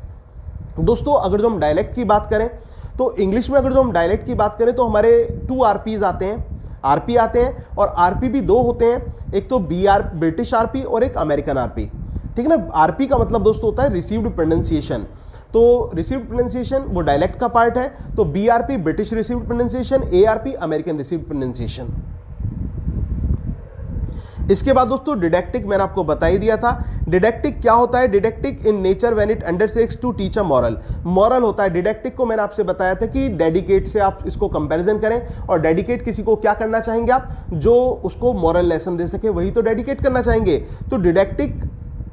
दोस्तों अगर जो हम डायलेक्ट की बात करें तो इंग्लिश में अगर जो हम डायलेक्ट की बात करें तो हमारे 2 आरपीज आते हैं, आरपी आते हैं। और आरपी भी 2 होते हैं, एक तो ब्रिटिश आरपी और एक अमेरिकन आरपी, ठीक है ना। आरपी का मतलब दोस्तों होता है रिसीव्ड प्रोनाउंसिएशन। तो रिसीव्ड प्रोनाउंसिएशन वो डायलेक्ट का पार्ट है। तो BRP British received pronunciation, ARP American received pronunciation. इसके बाद दोस्तों डिडैक्टिक मैंने आपको बता ही दिया था। डिडैक्टिक क्या होता है? Didactic in nature when it undertakes to teach a moral. Moral होता है डिडैक्टिक को। मैंने आपसे बताया था कि डेडिकेट से आप इसको कंपैरिजन करें, और डेडिकेट किसी को क्या करना चाहेंगे आप? जो उसको मॉरल लेसन दे सके वही तो डेडिकेट करना चाहेंगे। तो डिडैक्टिक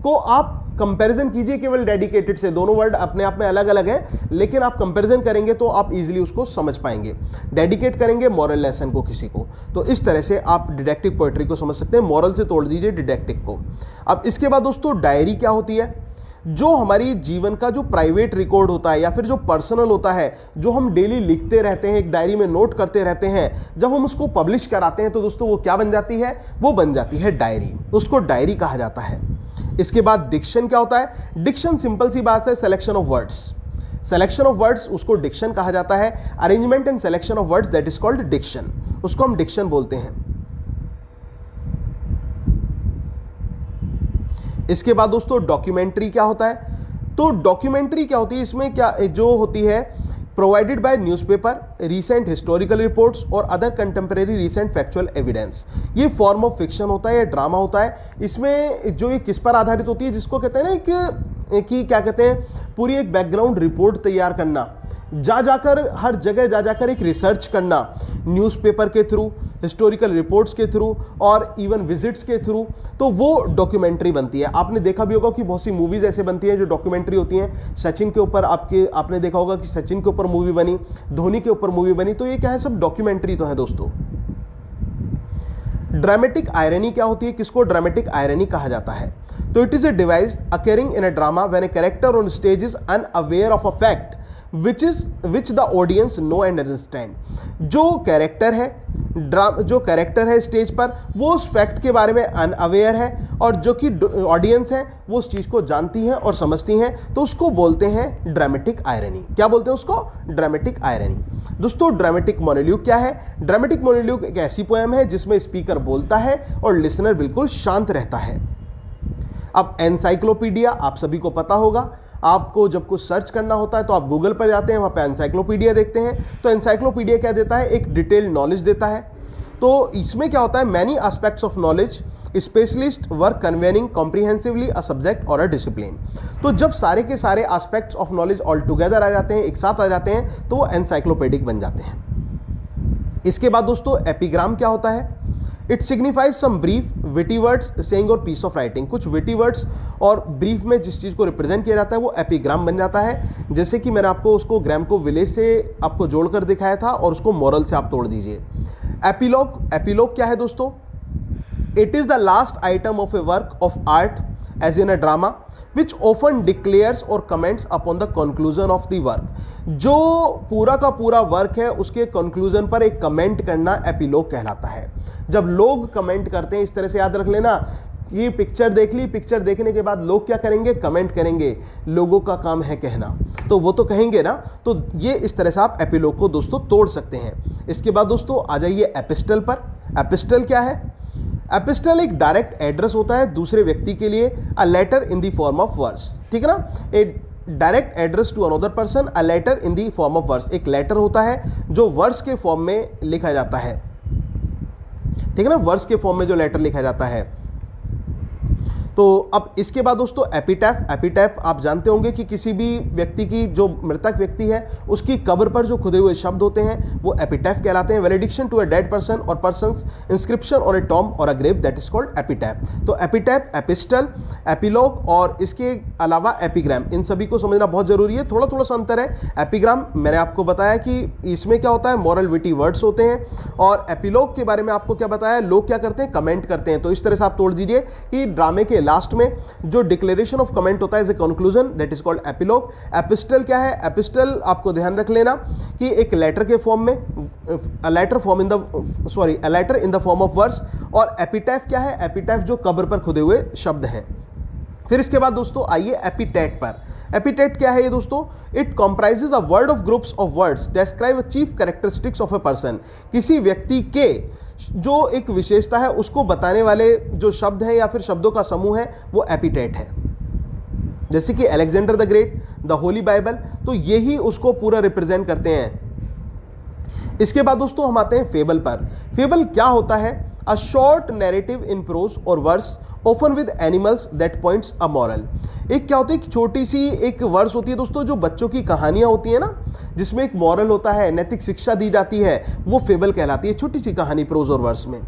को आप कंपैरिजन कीजिए केवल डेडिकेटेड से। दोनों वर्ड अपने आप में अलग अलग हैं, लेकिन आप कंपैरिजन करेंगे तो आप इजीली उसको समझ पाएंगे। डेडिकेट करेंगे मॉरल लेसन को किसी को, तो इस तरह से आप डिडैक्टिक पोएट्री को समझ सकते हैं। मॉरल से तोड़ दीजिए डिडैक्टिक को। अब इसके बाद दोस्तों डायरी क्या होती है? जो हमारी जीवन का जो प्राइवेट रिकॉर्ड होता है या फिर जो पर्सनल होता है, जो हम डेली लिखते रहते हैं, एक डायरी में नोट करते रहते हैं, जब हम उसको पब्लिश कराते हैं तो दोस्तों वो क्या बन जाती है? वो बन जाती है डायरी। उसको डायरी कहा जाता है। इसके बाद डिक्शन क्या होता है? डिक्शन सिंपल सी बात है, selection of words. Selection of words उसको डिक्शन कहा जाता है। Arrangement and selection of words that is called diction, उसको हम डिक्शन बोलते हैं। इसके बाद दोस्तों डॉक्यूमेंट्री क्या होता है? तो डॉक्यूमेंट्री क्या होती है, इसमें क्या जो होती है, provided by newspaper, recent historical reports और other contemporary recent factual evidence. ये फॉर्म ऑफ फिक्शन होता है या ड्रामा होता है। इसमें जो ये किस पर आधारित होती है, जिसको कहते हैं ना कि क्या कहते हैं, पूरी एक बैकग्राउंड रिपोर्ट तैयार करना, हर जगह जा जाकर एक रिसर्च करना, न्यूज़पेपर के थ्रू, हिस्टोरिकल रिपोर्ट्स के थ्रू और इवन विजिट्स के थ्रू, तो वो डॉक्यूमेंट्री बनती है। आपने देखा भी होगा कि बहुत सी मूवीज़ ऐसे बनती हैं जो डॉक्यूमेंट्री होती हैं। सचिन के ऊपर आपने देखा होगा कि सचिन के ऊपर मूवी बनी, धोनी के ऊपर मूवी बनी, तो ये क्या है, सब डॉक्यूमेंट्री तो है दोस्तों। ड्रामेटिक आयरनी क्या होती है, किसको ड्रामेटिक आयरनी कहा जाता है? तो it is a device occurring in a drama when a character on stage is unaware of a fact which the audience know and understand. जो कैरेक्टर है स्टेज पर, वो उस फैक्ट के बारे में अनअवेयर है और जो कि ऑडियंस है वो उस चीज़ को जानती है और समझती हैं, तो उसको बोलते हैं ड्रामेटिक आयरनी। क्या बोलते हैं उसको? Dramatic irony. दोस्तों ड्रामेटिक मोनोलॉग क्या है? ड्रामेटिक मोनोलॉग एक ऐसी पोएम है जिसमें स्पीकर बोलता है और लिसनर बिल्कुल शांत रहता है। अब एनसाइक्लोपीडिया आप सभी को पता होगा, आपको जब कुछ सर्च करना होता है तो आप गूगल पर जाते हैं, वहाँ पे एनसाइक्लोपीडिया देखते हैं। तो एनसाइक्लोपीडिया क्या देता है? एक डिटेल्ड नॉलेज देता है। तो इसमें क्या होता है, many aspects of knowledge, specialist work convening comprehensively a subject और अ डिसिप्लिन। तो जब सारे के सारे aspects of knowledge all together आ जाते हैं, एक साथ आ जाते हैं, तो वो एनसाइक्लोपीडिक बन जाते हैं। इसके बाद दोस्तों एपिग्राम क्या होता है? It signifies some brief witty words saying और पीस ऑफ राइटिंग। कुछ विटी वर्ड्स और ब्रीफ में जिस चीज़ को रिप्रेजेंट किया जाता है वो एपिग्राम बन जाता है। जैसे कि मैंने आपको उसको ग्राम को विलेज से आपको जोड़कर दिखाया था और उसको मॉरल से आप तोड़ दीजिए। एपिलॉग क्या है दोस्तों? It is the last item of a work of art as in a drama which often declares और comments upon the conclusion of the work। जो पूरा का पूरा वर्क है उसके कंक्लूजन पर एक कमेंट करना एपिलॉग कहलाता है। जब लोग कमेंट करते हैं, इस तरह से याद रख लेना कि पिक्चर देख ली, पिक्चर देखने के बाद लोग क्या करेंगे? कमेंट करेंगे। लोगों का काम है कहना, तो वो तो कहेंगे ना। तो ये इस तरह से आप एपिलॉग को दोस्तों तोड़ सकते हैं। इसके बाद दोस्तों आ जाइए एपिस्टल पर। एपिस्टल क्या है? एपिस्टल एक डायरेक्ट एड्रेस होता है दूसरे व्यक्ति के लिए, a letter in the form of words. ठीक है ना? A direct address to another person, a letter in the form of words. एक लेटर होता है जो वर्ड्स के फॉर्म में लिखा जाता है। ठीक है ना? वर्ड्स के फॉर्म में जो लेटर लिखा जाता है। तो अब इसके बाद दोस्तों एपिटैफ आप जानते होंगे कि किसी भी व्यक्ति की, जो मृतक व्यक्ति है उसकी कब्र पर जो खुदे हुए शब्द होते हैं वो एपिटैफ कहलाते हैं। Valediction to a dead person और पर्सन्स इंस्क्रिप्शन और ए टॉम और a grave that is called epitaph. तो एपिटैफ, एपिस्टल, एपिलॉग और इसके अलावा एपिग्राम, इन सभी को समझना बहुत जरूरी है। थोड़ा थोड़ा सा अंतर है। एपिग्राम मैंने आपको बताया कि इसमें क्या होता है, मॉरल विटी वर्ड्स होते हैं, और एपिलॉग के बारे में आपको क्या बताया, लोग क्या करते हैं? कमेंट करते हैं। तो इस तरह से आप तोड़ दीजिए कि ड्रामे के लास्ट में जो डिक्लेरेशन ऑफ कमेंट होता है as a conclusion that is called epilogue. Epistle क्या है? एपिस्टल आपको ध्यान रख लेना कि एक लेटर के फॉर्म में, a letter in the form of words. और एपिटैफ क्या है? एपिटैफ जो कब्र पर खुदे हुए शब्द हैं। फिर इसके बाद दोस्तों आइए एपिटेट पर। एपिटेट क्या है ये दोस्तों? It comprises a word of groups of words describe a chief characteristics of a person. किसी व्यक्ति के जो एक विशेषता है उसको बताने वाले जो शब्द हैं या फिर शब्दों का समूह है वो एपिटेट है। जैसे कि Alexander the great, the Holi Bible, तो यही उसको पूरा रिप्रेजेंट करते हैं। इसके बाद दोस्तों हम आते हैं फेबल पर। फेबल क्या होता है? A short narrative in prose और verse often with animals that points a moral. एक क्या होती है, एक छोटी सी एक वर्स होती है दोस्तों, जो बच्चों की कहानियां होती है ना, जिसमें एक मॉरल होता है, नैतिक शिक्षा दी जाती है, वो फेबल कहलाती है, छोटी सी कहानी प्रोज और वर्स में।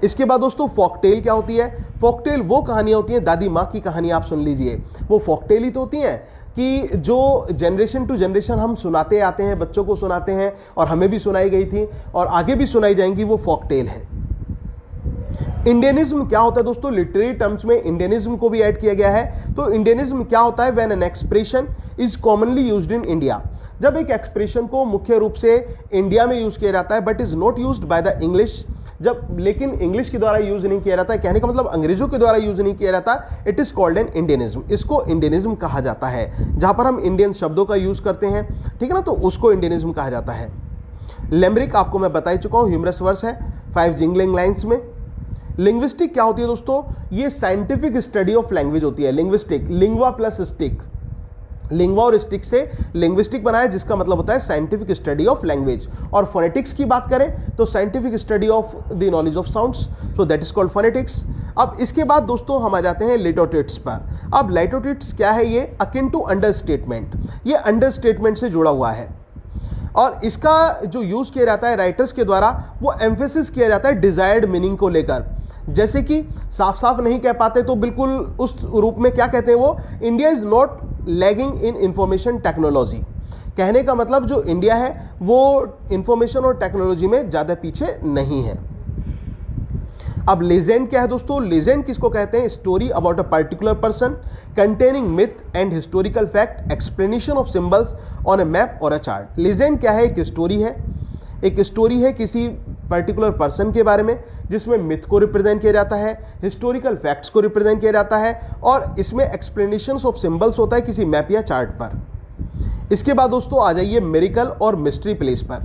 इसके बाद दोस्तों फॉकटेल क्या होती है? फॉकटेल वो कहानियां होती हैं, दादी माँ की कहानी आप सुन लीजिए, वो फॉकटेल ही तो होती हैं कि जो जनरेशन टू जनरेशन हम सुनाते आते हैं, बच्चों को सुनाते हैं, और हमें भी सुनाई गई थी और आगे भी सुनाई जाएंगी, वो फॉकटेल है। इंडियनिज्म क्या होता है दोस्तों? लिटरेरी टर्म्स में इंडियनिज्म को भी ऐड किया गया है। तो इंडियनिज्म क्या होता है? When an expression is commonly used in India. जब एक एक्सप्रेशन को मुख्य रूप से इंडिया में यूज किया जाता है but is not used by the English जब लेकिन इंग्लिश के द्वारा यूज नहीं किया जाता है, कहने का मतलब अंग्रेजों के द्वारा यूज नहीं किया जाता, इट इज कॉल्ड एन इंडियनिज्म। इसको इंडियनिज्म कहा जाता है, जहां पर हम इंडियन शब्दों का यूज करते हैं, ठीक है ना, तो उसको इंडियनिज्म कहा जाता है। लिमरिक आपको मैं बता ही चुका हूं, ह्यूमरस वर्स है 5 जिंगलिंग लाइन्स में। लिंग्विस्टिक क्या होती है दोस्तों? ये साइंटिफिक स्टडी ऑफ लैंग्वेज होती है। Linguistic, lingua plus stick, lingua और स्टिक से लिंग्विस्टिक बनाया, जिसका मतलब होता है साइंटिफिक स्टडी ऑफ लैंग्वेज। और फोनेटिक्स की बात करें तो scientific study of the knowledge of sounds, so that is called phonetics. अब इसके बाद दोस्तों हम आ जाते हैं लिटोटेट्स पर। अब लिटोटेट्स क्या है? ये अकिन टू अंडरस्टेटमेंट, ये अंडरस्टेटमेंट से जुड़ा हुआ है और इसका जो यूज किया जाता है राइटर्स के द्वारा, वो एम्फेसिस किया जाता है डिजायर्ड मीनिंग को लेकर। जैसे कि साफ साफ नहीं कह पाते तो बिल्कुल उस रूप में क्या कहते हैं वो, India is not lagging in information technology. कहने का मतलब जो इंडिया है वो इंफॉर्मेशन और टेक्नोलॉजी में ज़्यादा पीछे नहीं है। अब लेजेंड क्या है दोस्तों? लेजेंड किसको कहते हैं? Story about a particular person containing myth and historical fact, explanation of symbols on a map और अ चार्ट। लेजेंड क्या है? एक स्टोरी है, एक स्टोरी है किसी पर्टिकुलर पर्सन के बारे में, जिसमें मिथ को रिप्रेजेंट किया जाता है, हिस्टोरिकल फैक्ट्स को रिप्रेजेंट किया जाता है, और इसमें एक्सप्लेनेशंस ऑफ सिंबल्स होता है किसी मैप या चार्ट पर। इसके बाद दोस्तों आ जाइए मिरेकल और मिस्ट्री प्लेस पर।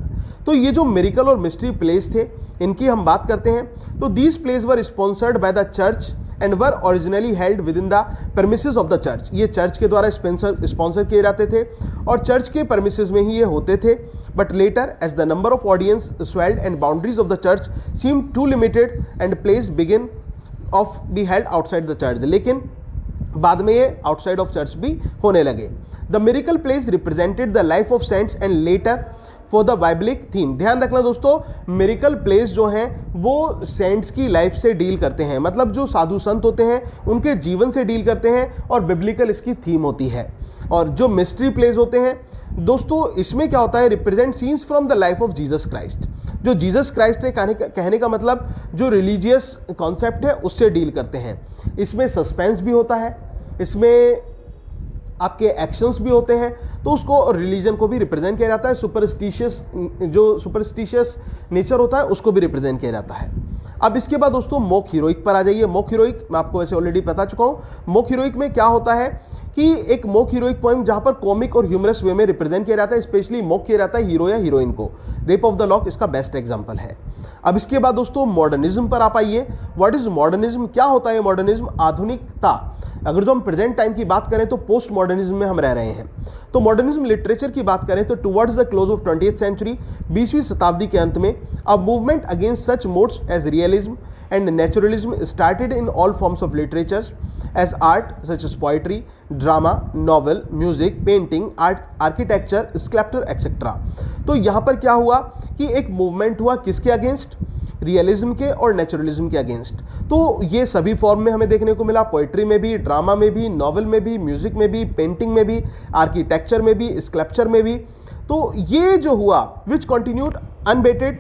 तो ये जो मिरेकल और मिस्ट्री प्लेस थे, इनकी हम बात करते हैं। तो these place were sponsored by the church and were originally held with in the premises of the church. ये चर्च के द्वारा स्पॉन्सर किए जाते थे और चर्च के परमिसेस में ही ये होते थे। But later as the number of audience swelled and boundaries of the church seem to limited and place begin of be held outside the church. लेकिन बाद में ये आउटसाइड ऑफ चर्च भी होने लगे। The miracle plays represented the life of saints and later for the biblical theme. ध्यान रखना दोस्तों, मिरेकल प्लेस जो हैं वो सेंट्स की लाइफ से डील करते हैं, मतलब जो साधु संत होते हैं उनके जीवन से डील करते हैं और बिब्लिकल इसकी थीम होती है। और जो मिस्ट्री प्लेस होते हैं दोस्तों, इसमें क्या होता है? Represent scenes from the life of Jesus Christ. जो जीसस क्राइस्ट है, कहने का मतलब जो रिलीजियस कॉन्सेप्ट है उससे डील करते हैं। इसमें सस्पेंस भी होता है, इसमें आपके एक्शंस भी होते हैं, तो उसको रिलीजन को भी रिप्रेजेंट किया जाता है। जो सुपरस्टिशियस नेचर होता है उसको भी रिप्रेजेंट किया जाता है। अब इसके बाद दोस्तों मोक हीरोइक पर आ जाइए। मोक हीरोइक मैं आपको वैसे ऑलरेडी बता चुका हूँ। मोक हीरोइक में क्या होता है कि एक मोक हीरोइक पोएम जहां पर कॉमिक और ह्यूमरस वे में रिप्रेजेंट किया जाता है, स्पेशली मोक किया जाता है हीरो या हीरोइन को। रेप ऑफ द लॉक इसका बेस्ट एग्जांपल है। अब इसके बाद दोस्तों मॉडर्निज्म पर आप आइए। What is modernism? क्या होता है मॉडर्निज्म? आधुनिकता। अगर जो हम प्रेजेंट टाइम की बात करें तो पोस्ट मॉडर्निज्म में हम रह रहे हैं। तो मॉडर्निज्म लिटरेचर की बात करें तो towards the close of 20th century, 20वीं शताब्दी के अंत में, a movement against such modes as realism and naturalism started in all forms of literature as art such as poetry, drama, novel, music, painting, art, architecture, sculpture, etc. तो यहाँ पर क्या हुआ कि एक मूवमेंट हुआ किसके अगेंस्ट? रियलिज्म के और नेचुरलिज्म के अगेंस्ट। तो ये सभी फॉर्म में हमें देखने को मिला, पोइट्री में भी, ड्रामा में भी, नॉवल में भी, म्यूजिक में भी, पेंटिंग में भी, आर्किटेक्चर में भी, स्कल्पचर में भी। तो ये जो हुआ which continued unabated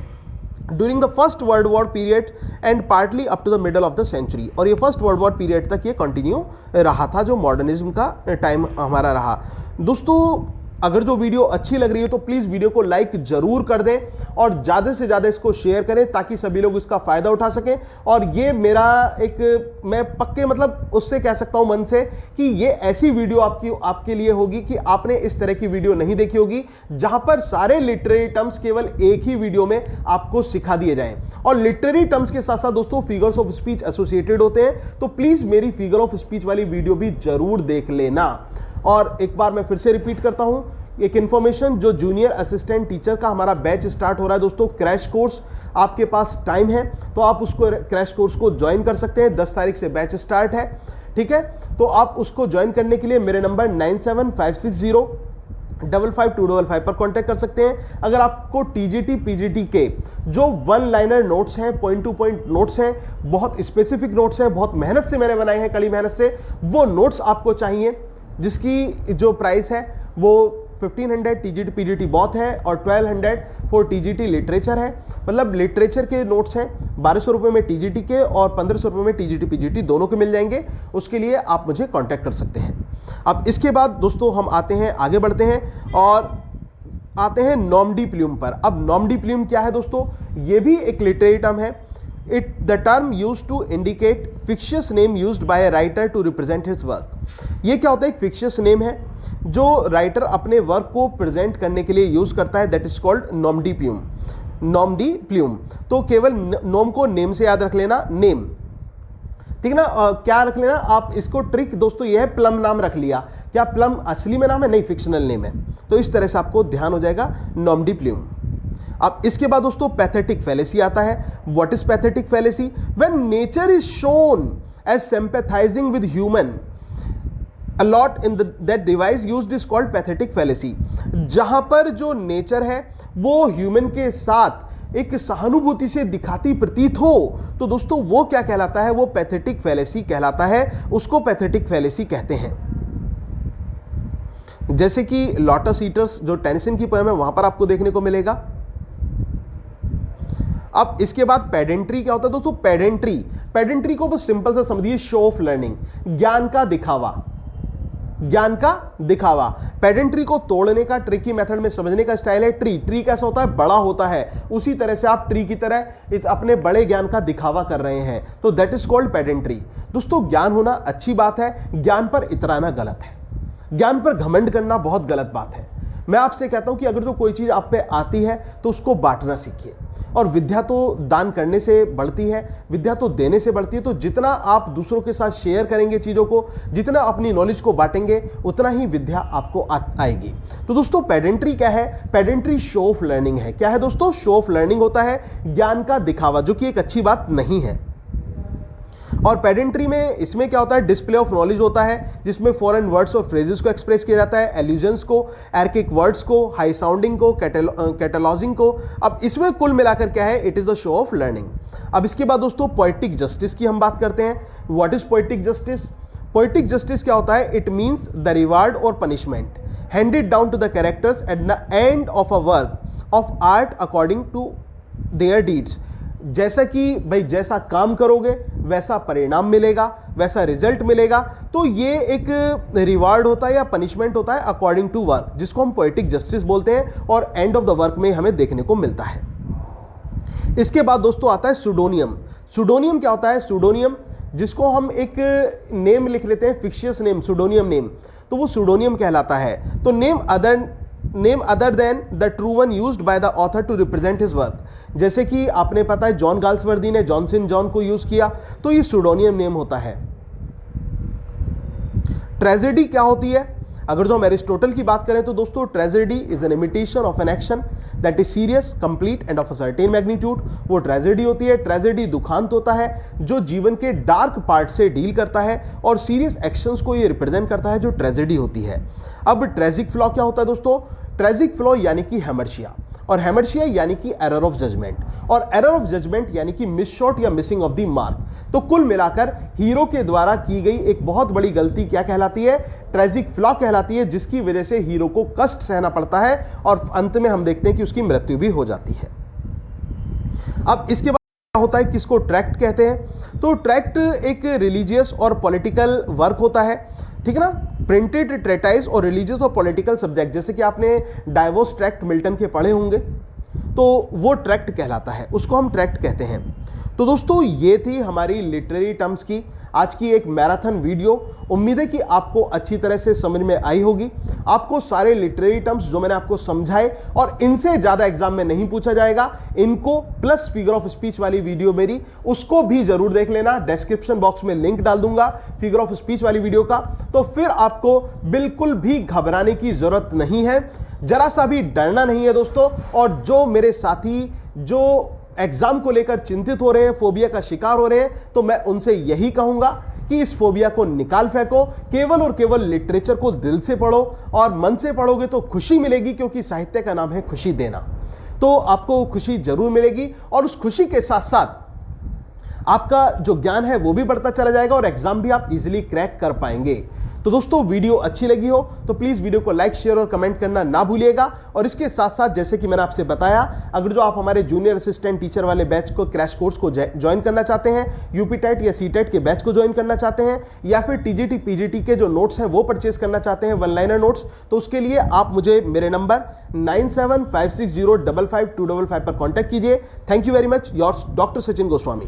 during the first world war period and partly up to the middle of the century. और ये फर्स्ट वर्ल्ड वॉर पीरियड तक ये कंटिन्यू रहा था, जो मॉडर्निज्म का टाइम हमारा रहा। दोस्तों अगर जो वीडियो अच्छी लग रही है तो प्लीज़ वीडियो को लाइक जरूर कर दें और ज़्यादा से ज़्यादा इसको शेयर करें ताकि सभी लोग इसका फ़ायदा उठा सकें। और ये मेरा एक, मैं पक्के मतलब उससे कह सकता हूं मन से कि ये ऐसी वीडियो आपके लिए होगी कि आपने इस तरह की वीडियो नहीं देखी होगी, जहां पर सारे लिटरेरी टर्म्स केवल एक ही वीडियो में आपको सिखा दिए जाएं। और लिटरेरी टर्म्स के साथ साथ दोस्तों फिगर्स ऑफ स्पीच एसोसिएटेड होते हैं, तो प्लीज़ मेरी फिगर ऑफ स्पीच वाली वीडियो भी जरूर देख लेना। और एक बार मैं फिर से रिपीट करता हूं, एक इन्फॉर्मेशन, जो जूनियर असिस्टेंट टीचर का हमारा बैच स्टार्ट हो रहा है दोस्तों, क्रैश कोर्स, आपके पास टाइम है तो आप उसको क्रैश कोर्स को ज्वाइन कर सकते हैं। 10 तारीख से बैच स्टार्ट है, ठीक है। तो आप उसको ज्वाइन करने के लिए मेरे नंबर 9756055255 पर कांटेक्ट कर सकते हैं। अगर आपको टीजीटी पीजीटी के जो 1 लाइनर नोट्स हैं, पॉइंट टू पॉइंट नोट्स हैं, बहुत स्पेसिफिक नोट्स हैं, बहुत मेहनत से मैंने बनाए हैं, कड़ी मेहनत से, वो नोट्स आपको चाहिए, जिसकी जो प्राइस है वो 1500 टीजीटी पीजीटी बहुत है और 1200 फॉर टीजीटी लिटरेचर है। मतलब लिटरेचर के नोट्स हैं 1200 रुपये में टीजीटी के और 1500 रुपये में टीजीटी पीजीटी दोनों के मिल जाएंगे। उसके लिए आप मुझे कांटेक्ट कर सकते हैं। अब इसके बाद दोस्तों हम आते हैं, आगे बढ़ते हैं और आते हैं नॉम डी प्लूम पर। अब नॉम डी प्लूम क्या है दोस्तों? ये भी एक लिटरेरी टर्म है। The term use to indicate fictitious name used by a writer to represent his work. ये क्या होता है? एक फिक्शियस नेम है जो राइटर अपने वर्क को प्रेजेंट करने के लिए यूज करता है, that is called nom de plume. Nom de plume, तो केवल नॉम को नेम से याद रख लेना, नेम, ठीक ना। क्या रख लेना आप, इसको ट्रिक दोस्तों ये है, प्लम नाम रख लिया। क्या प्लम असली में नाम है? नहीं, फिक्शनल नेम है। तो इस तरह से आपको ध्यान हो जाएगा, नॉम डी प्लूम। अब इसके बाद दोस्तों पैथेटिक फैलेसी आता है। What is pathetic fallacy? When nature is shown as sympathising with human a lot in that device used is called pathetic fallacy। जहां पर जो नेचर है वो ह्यूमन के साथ एक सहानुभूति से दिखाती प्रतीत हो, तो दोस्तों वो क्या कहलाता है? वो पैथेटिक फैलेसी कहलाता है। उसको पैथेटिक फैलेसी कहते हैं। जैसे कि लॉटस ईटर्स जो टेनिसन की पोएम है वहां पर आपको देखने को मिलेगा। अब इसके बाद पेडेंट्री क्या होता है दोस्तों? पेडेंट्री को बस सिंपल सा समझिए, शो ऑफ लर्निंग, ज्ञान का दिखावा, ज्ञान का दिखावा। पेडेंट्री को तोड़ने का ट्रिकी मेथड में समझने का स्टाइल है ट्री कैसा होता है? बड़ा होता है। उसी तरह से आप ट्री की तरह अपने बड़े ज्ञान का दिखावा कर रहे हैं, तो दैट इज कॉल्ड पेडेंट्री। दोस्तों ज्ञान होना अच्छी बात है, ज्ञान पर इतराना गलत है, ज्ञान पर घमंड करना बहुत गलत बात है। मैं आपसे कहता हूं कि अगर जो कोई चीज आप पे आती है तो उसको बांटना सीखिए। और विद्या तो दान करने से बढ़ती है, विद्या तो देने से बढ़ती है। तो जितना आप दूसरों के साथ शेयर करेंगे चीज़ों को, जितना अपनी नॉलेज को बांटेंगे, उतना ही विद्या आपको आएगी। तो दोस्तों पेडेंट्री क्या है? पेडेंट्री शो ऑफ लर्निंग है। क्या है दोस्तों? शो ऑफ लर्निंग होता है, ज्ञान का दिखावा, जो कि एक अच्छी बात नहीं है। और पेडेंट्री में इसमें क्या होता है? डिस्प्ले ऑफ नॉलेज होता है, जिसमें फॉरेन वर्ड्स और फ्रेजेस को एक्सप्रेस किया जाता है, एल्यूजन्स को, आर्किक वर्ड्स को, हाई साउंडिंग को, कैटलॉजिंग को। अब इसमें कुल मिलाकर क्या है? It is the show off learning. अब इसके बाद दोस्तों पोएटिक जस्टिस की हम बात करते हैं। What is poetic justice? Poetic justice क्या होता है? इट मीन्स द रिवार्ड और punishment handed down to the characters at the end of a work of art according to their deeds. जैसा कि भाई जैसा काम करोगे वैसा परिणाम मिलेगा, वैसा रिजल्ट मिलेगा। तो ये एक रिवार्ड होता है या पनिशमेंट होता है अकॉर्डिंग टू वर्क, जिसको हम पोएटिक जस्टिस बोलते हैं, और एंड ऑफ द वर्क में हमें देखने को मिलता है। इसके बाद दोस्तों आता है सुडोनियम। सुडोनियम क्या होता है? सुडोनियम, जिसको हम एक नेम लिख लेते हैं, फिक्शियस नेम, सुडोनियम नेम, तो वो सुडोनियम कहलाता है। तो name other than the true one used by the author to represent his work. जैसे कि आपने पता है जॉन गाल्सवर्दी ने जॉनसन जॉन को यूज किया, तो ये सुडोनियम नेम होता है। ट्रेजेडी क्या होती है? अगर जो हम एरिस्टोटल की बात करें तो दोस्तों tragedy is an imitation of an action that is serious, complete and of a certain magnitude. वो ट्रेजेडी होती है। ट्रेजेडी दुखांत होता है जो जीवन के डार्क पार्ट से डील करता है, और सीरियस एक्शंस को ये रिप्रेजेंट करता है, जो ट्रेजेडी होती है। अब ट्रेजिक फ्लॉ क्या होता है दोस्तों? ट्रेजिक फ्लॉ यानी कि हेमर्शिया, और हेमर्शिया यानी कि एरर ऑफ जजमेंट, और एरर ऑफ जजमेंट यानी कि मिस शॉट या मिसिंग ऑफ द मार्क। तो कुल मिलाकर हीरो के द्वारा की गई एक बहुत बड़ी गलती क्या कहलाती है? ट्रेजिक फ्लॉ कहलाती है, जिसकी वजह से हीरो को कष्ट सहना पड़ता है और अंत में हम देखते हैं कि उसकी मृत्यु भी हो जाती है। अब इसके बाद क्या होता है? किसको ट्रैक्ट कहते हैं? तो ट्रैक्ट एक रिलीजियस और पॉलिटिकल वर्क होता है, ठीक है ना। प्रिंटेड ट्रेटाइज और रिलीजियस और पॉलिटिकल सब्जेक्ट, जैसे कि आपने डाइवोर्स ट्रैक्ट मिल्टन के पढ़े होंगे, तो वो ट्रैक्ट कहलाता है, उसको हम ट्रैक्ट कहते हैं। तो दोस्तों ये थी हमारी लिटरेरी टर्म्स की आज की एक मैराथन वीडियो। उम्मीद है कि आपको अच्छी तरह से समझ में आई होगी। आपको सारे लिटरेरी टर्म्स जो मैंने आपको समझाए, और इनसे ज़्यादा एग्जाम में नहीं पूछा जाएगा, इनको प्लस फिगर ऑफ स्पीच वाली वीडियो मेरी, उसको भी जरूर देख लेना। डिस्क्रिप्शन बॉक्स में लिंक डाल दूंगा फिगर ऑफ स्पीच वाली वीडियो का। तो फिर आपको बिल्कुल भी घबराने की जरूरत नहीं है, जरा सा भी डरना नहीं है दोस्तों। और जो मेरे साथी जो एग्जाम को लेकर चिंतित हो रहे हैं, फोबिया का शिकार हो रहे हैं, तो मैं उनसे यही कहूंगा कि इस फोबिया को निकाल फेंको। केवल और केवल लिटरेचर को दिल से पढ़ो, और मन से पढ़ोगे तो खुशी मिलेगी, क्योंकि साहित्य का नाम है खुशी देना। तो आपको खुशी जरूर मिलेगी, और उस खुशी के साथ साथ आपका जो ज्ञान है वो भी बढ़ता चला जाएगा, और एग्जाम भी आप इजीली क्रैक कर पाएंगे। तो दोस्तों वीडियो अच्छी लगी हो तो प्लीज़ वीडियो को लाइक, शेयर और कमेंट करना ना भूलिएगा। और इसके साथ साथ जैसे कि मैंने आपसे बताया, अगर जो आप हमारे जूनियर असिस्टेंट टीचर वाले बैच को, क्रैश कोर्स को ज्वाइन करना चाहते हैं, यूपी टेट या सी टेट के बैच को ज्वाइन करना चाहते हैं, या फिर टीजीटी पीजीटी के जो नोट्स हैं वो परचेज करना चाहते हैं, वन लाइनर नोट्स, तो उसके लिए आप मुझे मेरे नंबर 9756055255 पर कॉन्टैक्ट कीजिए। Thank you very much, yours doctor Sachin Goswami.